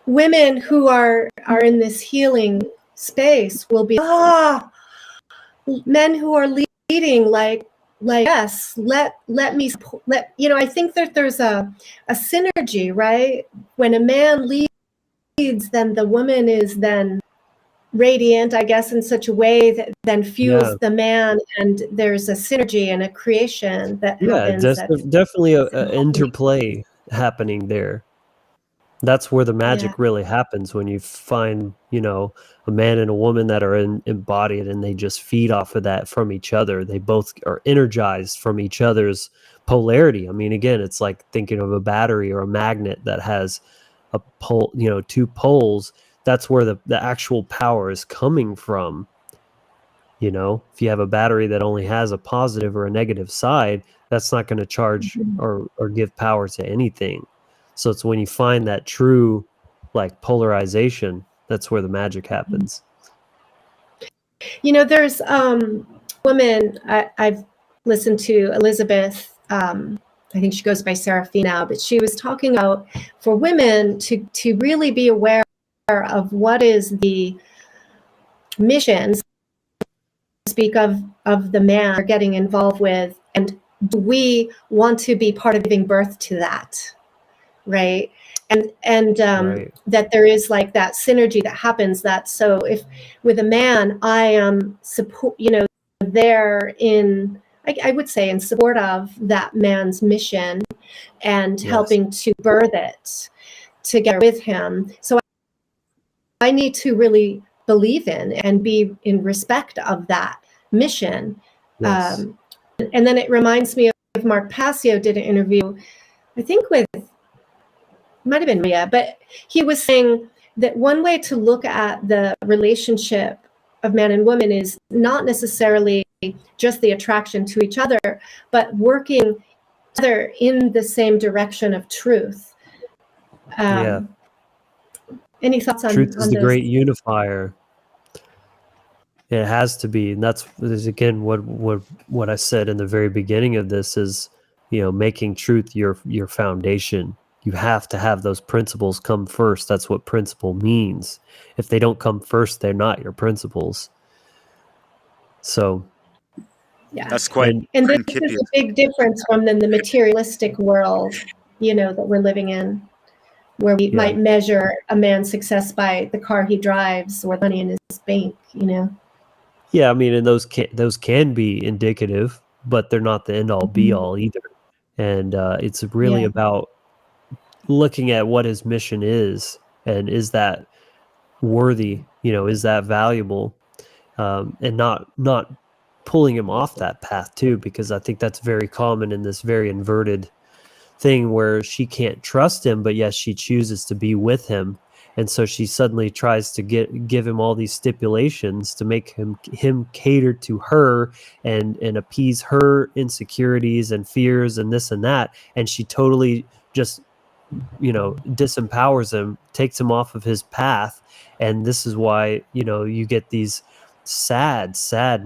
women who are in this healing space will be, men who are leading, like, yes, let me let, I think that there's a synergy, right? When a man leads, then the woman is then radiant, I guess, in such a way that then fuels the man, and there's a synergy and a creation that happens. There's definitely a interplay happening there. That's where the magic really happens, when you find, a man and a woman that are embodied, and they just feed off of that from each other. They both are energized from each other's polarity. I mean, again, it's like thinking of a battery or a magnet that has a pole, two poles. That's where the actual power is coming from. If you have a battery that only has a positive or a negative side, that's not going to charge or give power to anything. So it's when you find that true, like, polarization, that's where the magic happens. There's woman, I've listened to Elizabeth, I think she goes by Seraphine now, but she was talking about, for women to really be aware of what is the mission, speak of the man we're getting involved with, and do we want to be part of giving birth to that, right? And Right. that there is like that synergy that happens. That, so if with a man, I am support, there in, I would say, in support of that man's mission and helping to birth it together with him. So I need to really believe in and be in respect of that mission. Yes. And then it reminds me of Mark Passio did an interview, I think with, might have been Maria, but he was saying that one way to look at the relationship of man and woman is not necessarily just the attraction to each other, but working together in the same direction of truth. Any thoughts on Truth is the those? great unifier. It has to be, and that's again what I said in the very beginning of this is, making truth your foundation. You have to have those principles come first. That's what principle means. If they don't come first, they're not your principles. So, yeah, that's quite. And this is a big difference from the materialistic world, that we're living in, where we might measure a man's success by the car he drives or the money in his bank. Yeah, I mean, and those can be indicative, but they're not the end all be all either. And it's really about looking at what his mission is, and is that worthy? Is that valuable? And not pulling him off that path too, because I think that's very common in this very inverted thing where she can't trust him, but yes, she chooses to be with him. And so she suddenly tries to give him all these stipulations to make him cater to her and appease her insecurities and fears and this and that. And she totally just, disempowers him, takes him off of his path. And this is why, you get these sad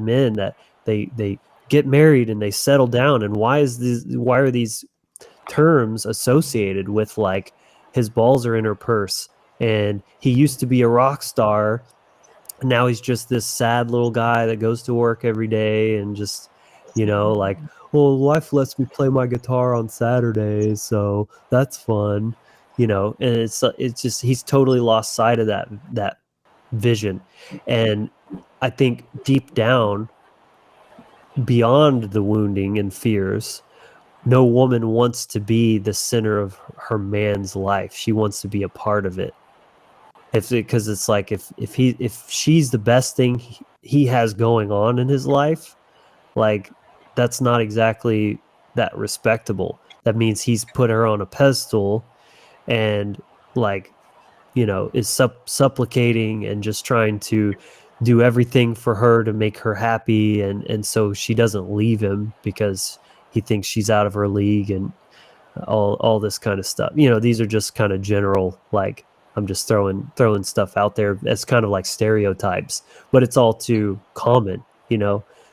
men that they get married and they settle down. And why are these terms associated with, like, his balls are in her purse and he used to be a rock star, now he's just this sad little guy that goes to work every day and just, like, well, wife lets me play my guitar on Saturdays, so that's fun, and it's just, he's totally lost sight of that vision. And I think deep down, beyond the wounding and fears, no woman wants to be the center of her man's life. She wants to be a part of it. Because it's like, if she's the best thing he has going on in his life, like, that's not exactly that respectable. That means he's put her on a pedestal and, like, is supplicating and just trying to do everything for her to make her happy, and so she doesn't leave him because he thinks she's out of her league and all this kind of stuff. These are just kind of general, like, I'm just throwing stuff out there as kind of like stereotypes, but it's all too common,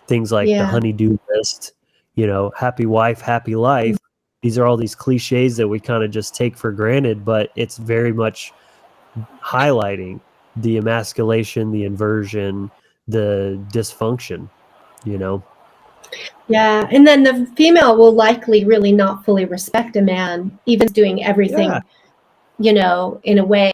things like the honey-do list, happy wife, happy life. These are all these cliches that we kind of just take for granted, but it's very much highlighting the emasculation, the inversion, the dysfunction, Yeah, and then the female will likely really not fully respect a man, even doing everything, in a way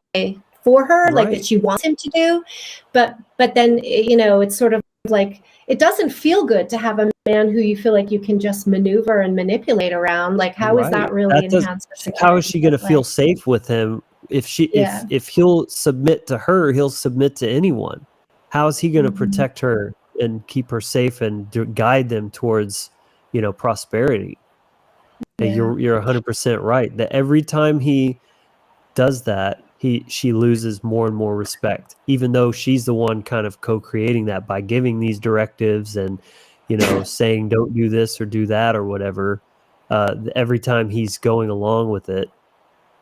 for her, like that she wants him to do. But then, it's sort of like, it doesn't feel good to have a man who you feel like you can just maneuver and manipulate around. Like, how is that really enhanced? How is she going to feel safe with him? If he'll submit to her, he'll submit to anyone. How is he going to protect her and keep her safe and guide them towards, prosperity? And you're 100% right that every time he does that, she loses more and more respect, even though she's the one kind of co-creating that by giving these directives and, saying don't do this or do that or whatever. Every time he's going along with it,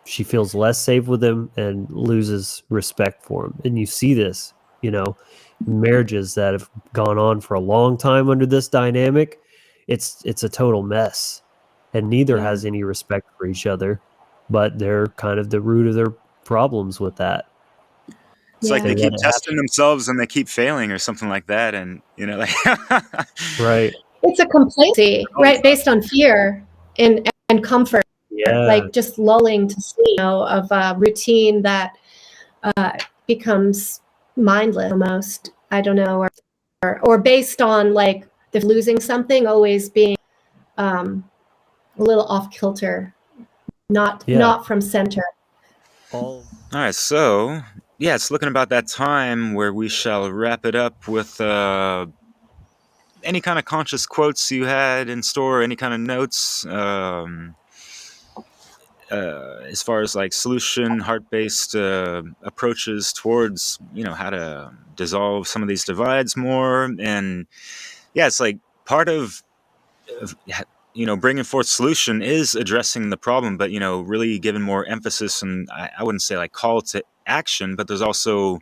she feels less safe with him and loses respect for him. And you see this, marriages that have gone on for a long time under this dynamic. It's a total mess, and neither has any respect for each other, but they're kind of the root of their problems with that. It's like they keep testing themselves and they keep failing or something like that. And, right. It's a complacency, right? Based on fear and comfort. Like just lulling to sleep, of a routine that becomes mindless almost. I don't know, or based on, like, there's losing something, always being a little off kilter, not from center. All right, so yeah, it's looking about that time where we shall wrap it up with any kind of conscious quotes you had in store, any kind of notes, as far as like solution heart-based approaches towards how to dissolve some of these divides more. And yeah, it's like part of bringing forth solution is addressing the problem, but really giving more emphasis, and I wouldn't say like call to action, but there's also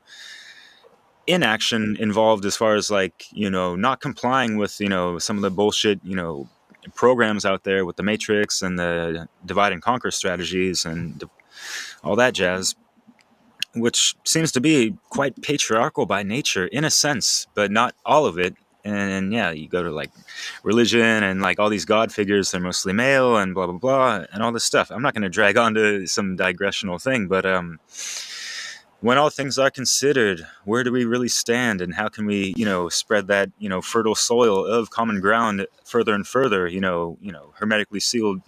inaction involved as far as like not complying with some of the bullshit programs out there with the matrix and the divide and conquer strategies and all that jazz, which seems to be quite patriarchal by nature in a sense, but not all of it. And yeah, you go to like religion and like all these god figures, they're mostly male and blah blah blah and all this stuff. I'm not going to drag on to some digressional thing, but when all things are considered, where do we really stand, and how can we, spread that, fertile soil of common ground further and further, hermetically sealed,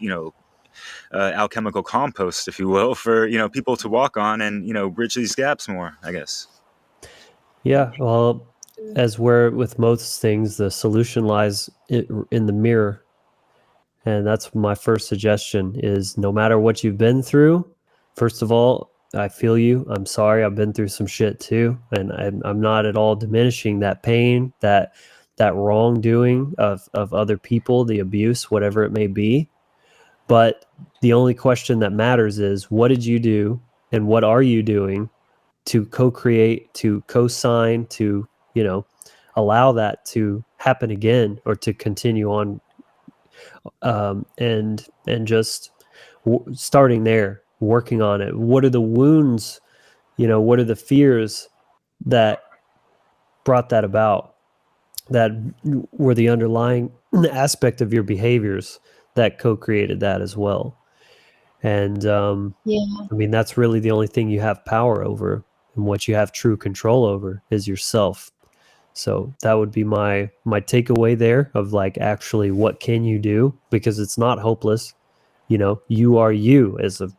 alchemical compost, if you will, for, people to walk on and, bridge these gaps more, I guess. Yeah, well, as where with most things, the solution lies in the mirror. And that's my first suggestion is no matter what you've been through, first of all, I feel you. I'm sorry. I've been through some shit too. And I'm not at all diminishing that pain, that wrongdoing of other people, the abuse, whatever it may be. But the only question that matters is what did you do and what are you doing to co-create, to co-sign, to, allow that to happen again or to continue on, and just starting there, working on it. What are the wounds, what are the fears that brought that about, that were the underlying aspect of your behaviors that co-created that as well. And I mean, that's really the only thing you have power over, and what you have true control over is yourself. So that would be my takeaway there of like, actually, what can you do? Because it's not hopeless. You are you as a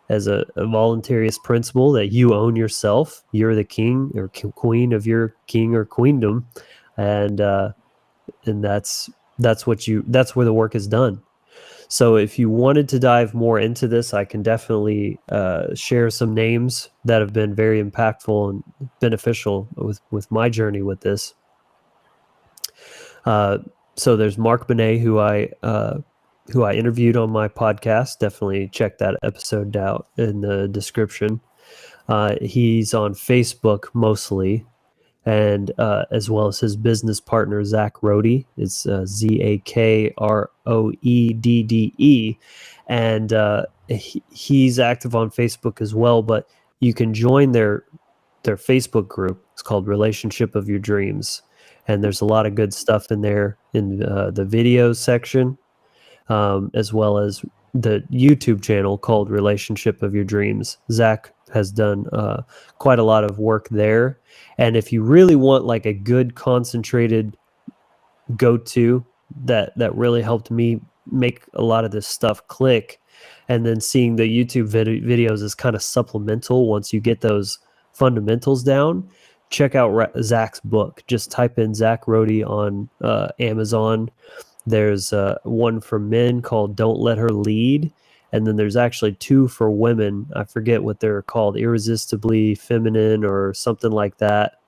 voluntarist principle, that you own yourself. You're the king or queen of your king or queendom. And that's where the work is done. So if you wanted to dive more into this, I can definitely share some names that have been very impactful and beneficial with my journey with this. So there's Mark Benet, who I interviewed on my podcast. Definitely check that episode out in the description. He's on Facebook mostly, and as well as his business partner, Zach Roede. It's Zakroedde. And he's active on Facebook as well, but you can join their Facebook group. It's called Relationship of Your Dreams. And there's a lot of good stuff in there in the videos section, as well as the YouTube channel called Relationship of Your Dreams. Zach has done quite a lot of work there. And if you really want like a good concentrated go-to that really helped me make a lot of this stuff click, and then seeing the YouTube videos is kind of supplemental once you get those fundamentals down, check out Zach's book. Just type in Zach Roede on Amazon. There's one for men called Don't Let Her Lead. And then there's actually two for women. I forget what they're called, Irresistibly Feminine or something like that.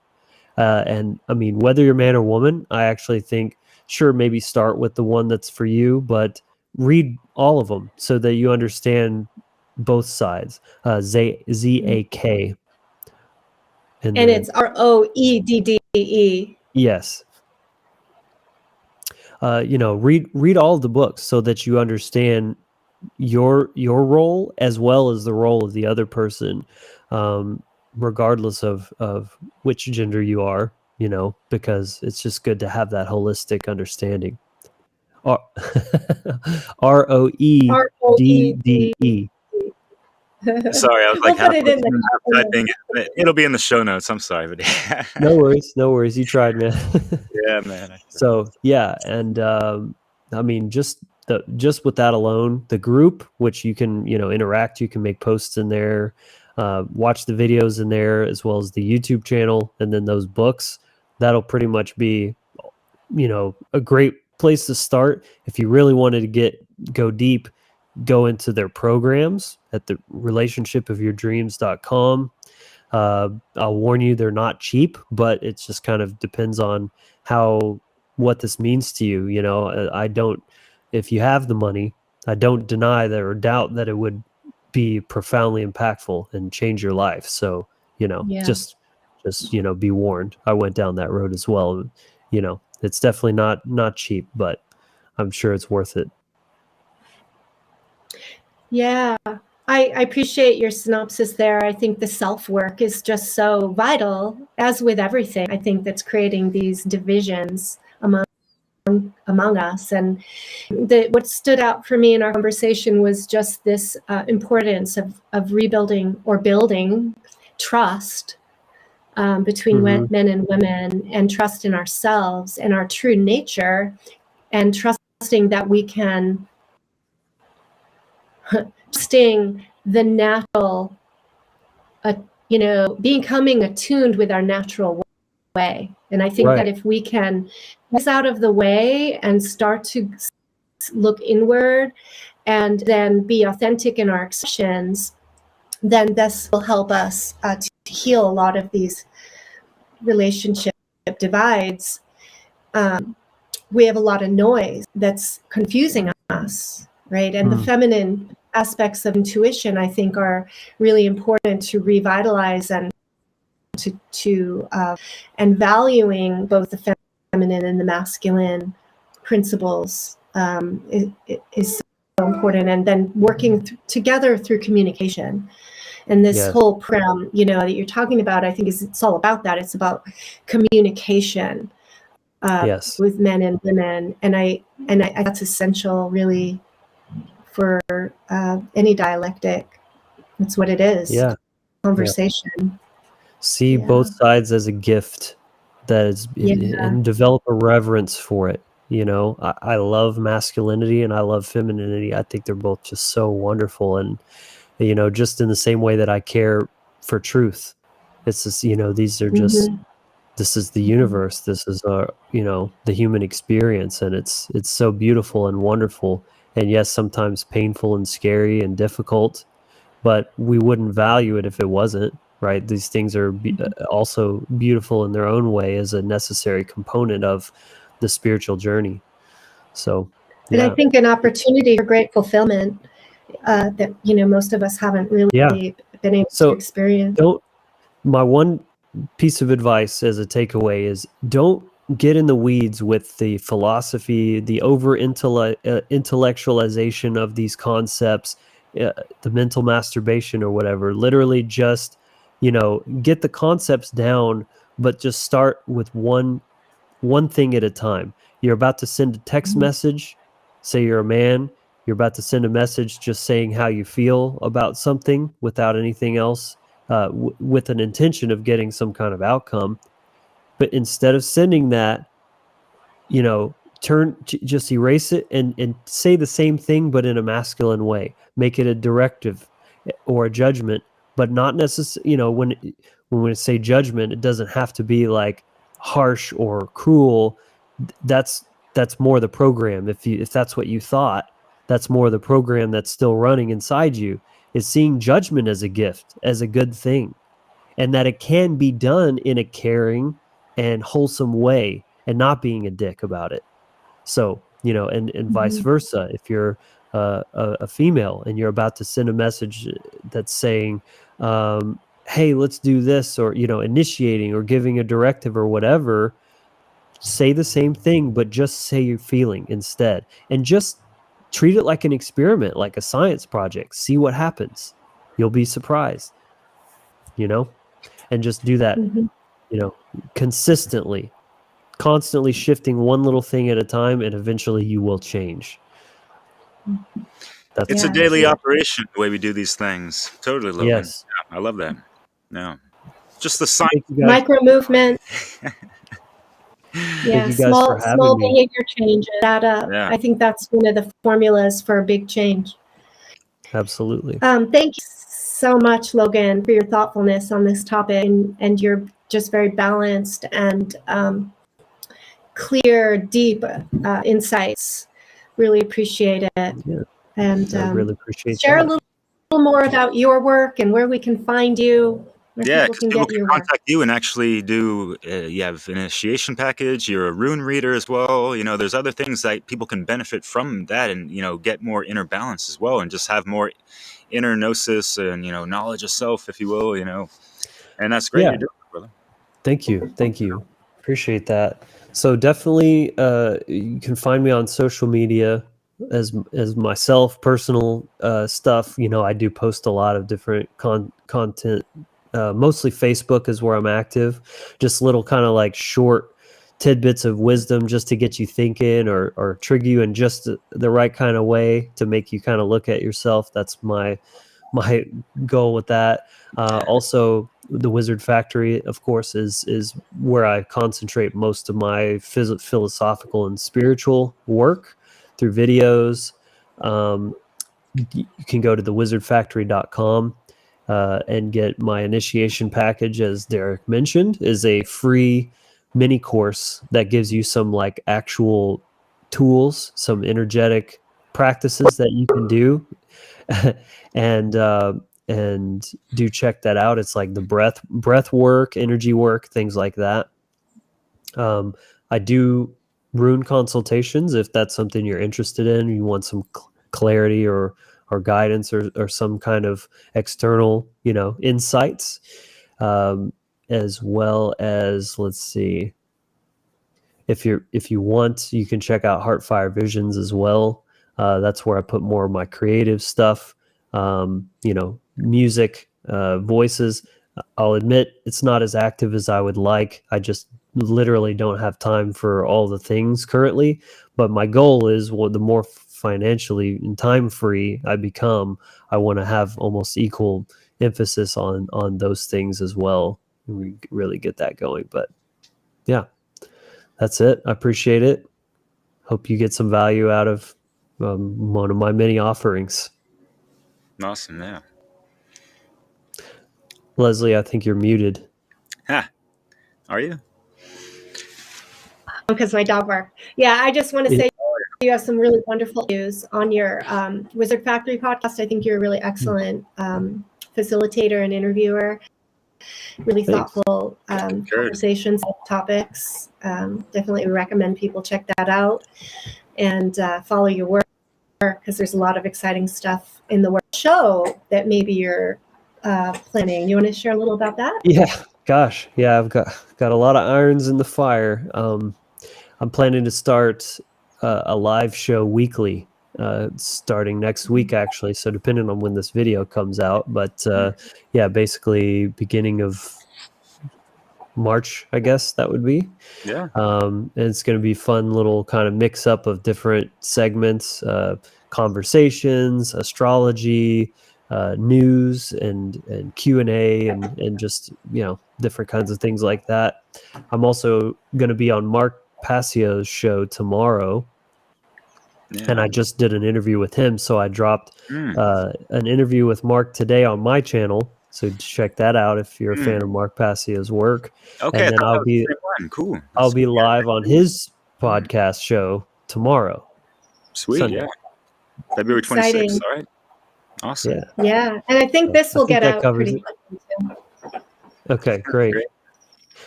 And I mean, whether you're man or woman, I actually think, sure, maybe start with the one that's for you, but read all of them so that you understand both sides. Z-A-K. And it's ROEDDE. Yes. Read all of the books so that you understand your role as well as the role of the other person, regardless of which gender you are, because it's just good to have that holistic understanding. ROEDDE. Sorry, I was We'll like put half it in listening, half the typing. It'll be in the show notes. I'm sorry, but No worries, no worries. You tried, man. yeah, man. So yeah, and I mean, just with that alone, the group, which you can interact, you can make posts in there, watch the videos in there, as well as the YouTube channel, and then those books. That'll pretty much be a great place to start if you really wanted to go deep. Go into their programs at the relationshipofyourdreams.com. I'll warn you, they're not cheap, but it just kind of depends on what this means to you. I don't, if you have the money, I don't deny that or doubt that it would be profoundly impactful and change your life. So, Yeah. just be warned. I went down that road as well. It's definitely not cheap, but I'm sure it's worth it. Yeah, I appreciate your synopsis there. I think the self-work is just so vital, as with everything, I think, that's creating these divisions among us. And what stood out for me in our conversation was just this importance of rebuilding or building trust between men and women, and trust in ourselves and our true nature, and trusting that we can trusting the natural, becoming attuned with our natural way. And I think that if we can get out of the way and start to look inward and then be authentic in our expressions, then this will help us to heal a lot of these relationship divides. We have a lot of noise that's confusing us, right? And the feminine aspects of intuition, I think, are really important to revitalize and and valuing both the feminine and the masculine principles is so important. And then working together through communication. And this whole program, that you're talking about, I think it's all about that. It's about communication with men and women, and I that's essential, really, for any dialectic. That's what it is. Yeah. Conversation. See both sides as a gift and develop a reverence for it. I love masculinity and I love femininity. I think they're both just so wonderful. And, just in the same way that I care for truth, it's just, these are just, this is the universe. This is our, the human experience. And it's so beautiful and wonderful. And yes, sometimes painful and scary and difficult, but we wouldn't value it if it wasn't. Right? These things are also beautiful in their own way as a necessary component of the spiritual journey. So, and I think an opportunity for great fulfillment that most of us haven't really been able to experience. My one piece of advice as a takeaway is don't get in the weeds with the philosophy, the intellectualization of these concepts, the mental masturbation or whatever. Literally just get the concepts down, but just start with one thing at a time. You're about to send a text message, say you're a man, you're about to send a message just saying how you feel about something without anything else, with an intention of getting some kind of outcome. But instead of sending that, just erase it and say the same thing, but in a masculine way. Make it a directive or a judgment, but not necessarily, when we say judgment, it doesn't have to be like harsh or cruel. That's more the program. If that's what you thought, that's more the program that's still running inside you, is seeing judgment as a gift, as a good thing, and that it can be done in a caring and wholesome way and not being a dick about it. So, and vice versa. If you're a female and you're about to send a message that's saying, hey, let's do this, or, initiating or giving a directive or whatever, say the same thing, but just say your feeling instead. And just treat it like an experiment, like a science project. See what happens. You'll be surprised, and just do that, consistently. Constantly shifting one little thing at a time, and eventually you will change. That's It's a Yeah, daily yeah. operation the way we do these things. Totally, Logan. yes. Yeah, I love that. Yeah. Just the sign. Thank you guys. Micro movement. Thank Yeah, you guys for having small me. behavior changes that up. Yeah. I think that's one of the formulas for a big change. Absolutely. Thank you so much, Logan, for your thoughtfulness on this topic, and you're just very balanced and clear, deep insights. Really appreciate it. Yeah, And I really appreciate share a that. little more about your work and where we can find you, where Yeah, people because can people get can your work. contact you and actually do. You have an initiation package. You're a rune reader as well. You know, there's other things that people can benefit from that, and get more inner balance as well, and just have more inner gnosis and knowledge of self, if you will. And that's great Yeah. you're doing it, brother. Thank you. Thank you. Appreciate that. So definitely, you can find me on social media as myself, personal stuff. I do post a lot of different content. Mostly Facebook is where I'm active. Just little kind of like short tidbits of wisdom just to get you thinking or trigger you in just the right kind of way to make you kind of look at yourself. That's my goal with that. Also, the Wizard Factory, of course, is where I concentrate most of my philosophical and spiritual work through videos. You can go to thewizardfactory.com and get my initiation package, as Derek mentioned, is a free mini course that gives you some like actual tools, some energetic practices that you can do. and do check that out. It's like the breath work, energy work, things like that. I do rune consultations if that's something you're interested in. You want some clarity or guidance or some kind of external insights, as well as, let's see, if you want, you can check out Heartfire Visions as well. That's where I put more of my creative stuff, music, voices. I'll admit it's not as active as I would like. I just literally don't have time for all the things currently. But my goal is, well, the more financially and time free I become, I want to have almost equal emphasis on those things as well. We really get that going. But yeah, that's it. I appreciate it. Hope you get some value out of one of my many offerings. Awesome. Yeah. Leslie, I think you're muted. Ha. Are you? Because my dog barked. Yeah, I just want to Yeah. say you have some really wonderful news on your Wizard Factory podcast. I think you're a really excellent facilitator and interviewer. Really Thanks. thoughtful conversations, topics. Definitely recommend people check that out and follow your work, because there's a lot of exciting stuff in the work show that maybe you're planning. You want to share a little about that? Yeah, gosh, yeah, I've got a lot of irons in the fire. I'm planning to start a live show weekly, starting next week, actually. So depending on when this video comes out, but yeah, basically beginning of March, I guess that would be. Yeah. And it's going to be fun little kind of mix up of different segments, conversations, astrology, news, and Q&A, and just different kinds of things like that. I'm also going to be on Mark Passio's show tomorrow, and I just did an interview with him. So I dropped an interview with Mark today on my channel. So check that out if you're a fan of Mark Passio's work. Okay. And then I'll be cool. I'll be live on his podcast show tomorrow. Sweet. Sunday. Yeah. February 26th. Exciting. All right. Awesome. Yeah. Yeah, and I think this will get out covers pretty it. quickly too. Okay, great.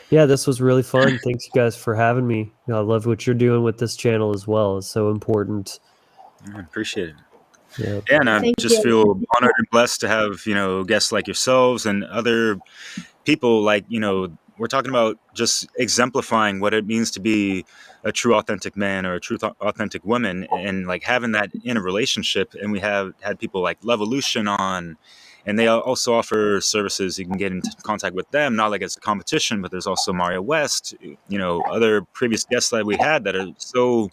Yeah, this was really fun. Thanks, you guys, for having me. I love what you're doing with this channel as well. It's so important. I appreciate it. Yeah. Yeah, and I Thank just you. feel honored and blessed to have, guests like yourselves and other people like, we're talking about just exemplifying what it means to be a true authentic man or a true authentic woman, and like having that in a relationship. And we have had people like Levolution on, and they also offer services. You can get into contact with them, not like it's a competition, but there's also Mario West, other previous guests that we had that are so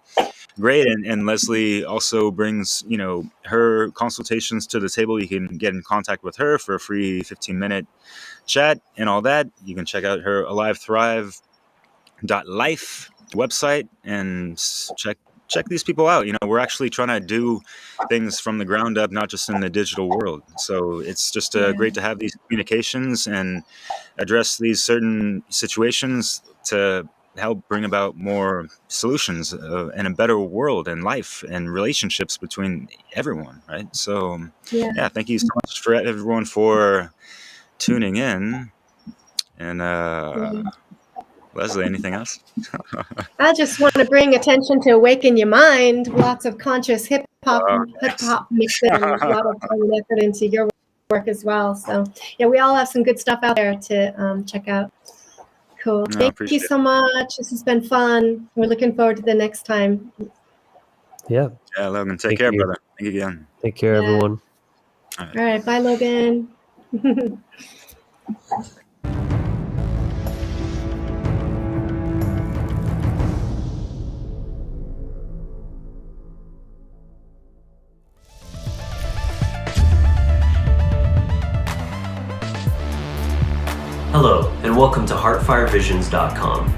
great. And Leslie also brings, her consultations to the table. You can get in contact with her for a free 15-minute chat and all that. You can check out her AliveThrive.life website and check these people out. We're actually trying to do things from the ground up, not just in the digital world. So it's just great to have these communications and address these certain situations to help bring about more solutions and a better world and life and relationships between everyone, right? So thank you so much for everyone for tuning in. And Leslie, anything else? I just want to bring attention to Awaken Your Mind. Lots of conscious hip hop mixing, a lot of effort into your work as well. So we all have some good stuff out there to check out. Cool. Thank you so much. This has been fun. We're looking forward to the next time. Yeah. Yeah, Logan. Take care, brother. Thank you again. Take care, everyone. All right. Bye, Logan. Hello, and welcome to HeartfireVisions.com.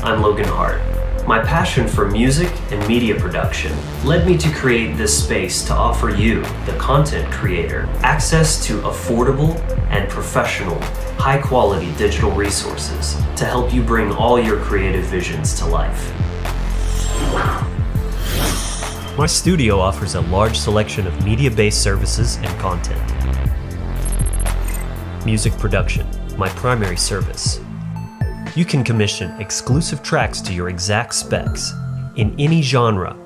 I'm Logan Hart. My passion for music and media production led me to create this space to offer you, the content creator, access to affordable and professional, high-quality digital resources to help you bring all your creative visions to life. My studio offers a large selection of media-based services and content. Music production, my primary service. You can commission exclusive tracks to your exact specs in any genre,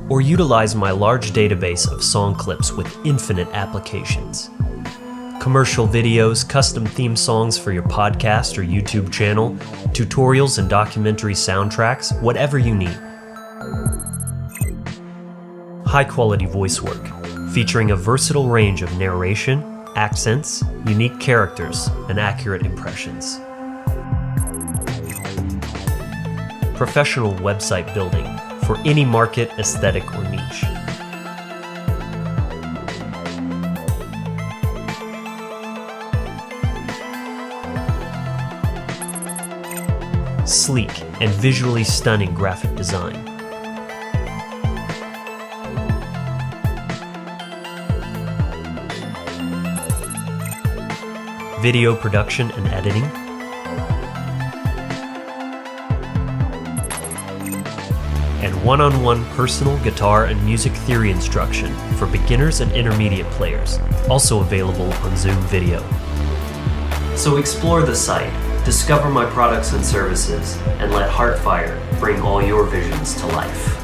or utilize my large database of song clips with infinite applications. Commercial videos, custom theme songs for your podcast or YouTube channel, tutorials and documentary soundtracks, whatever you need. High-quality voice work, featuring a versatile range of narration, accents, unique characters, and accurate impressions. Professional website building for any market, aesthetic, or niche. Sleek and visually stunning graphic design. Video production and editing, and one-on-one personal guitar and music theory instruction for beginners and intermediate players, also available on Zoom video. So explore the site, discover my products and services, and let Heartfire bring all your visions to life.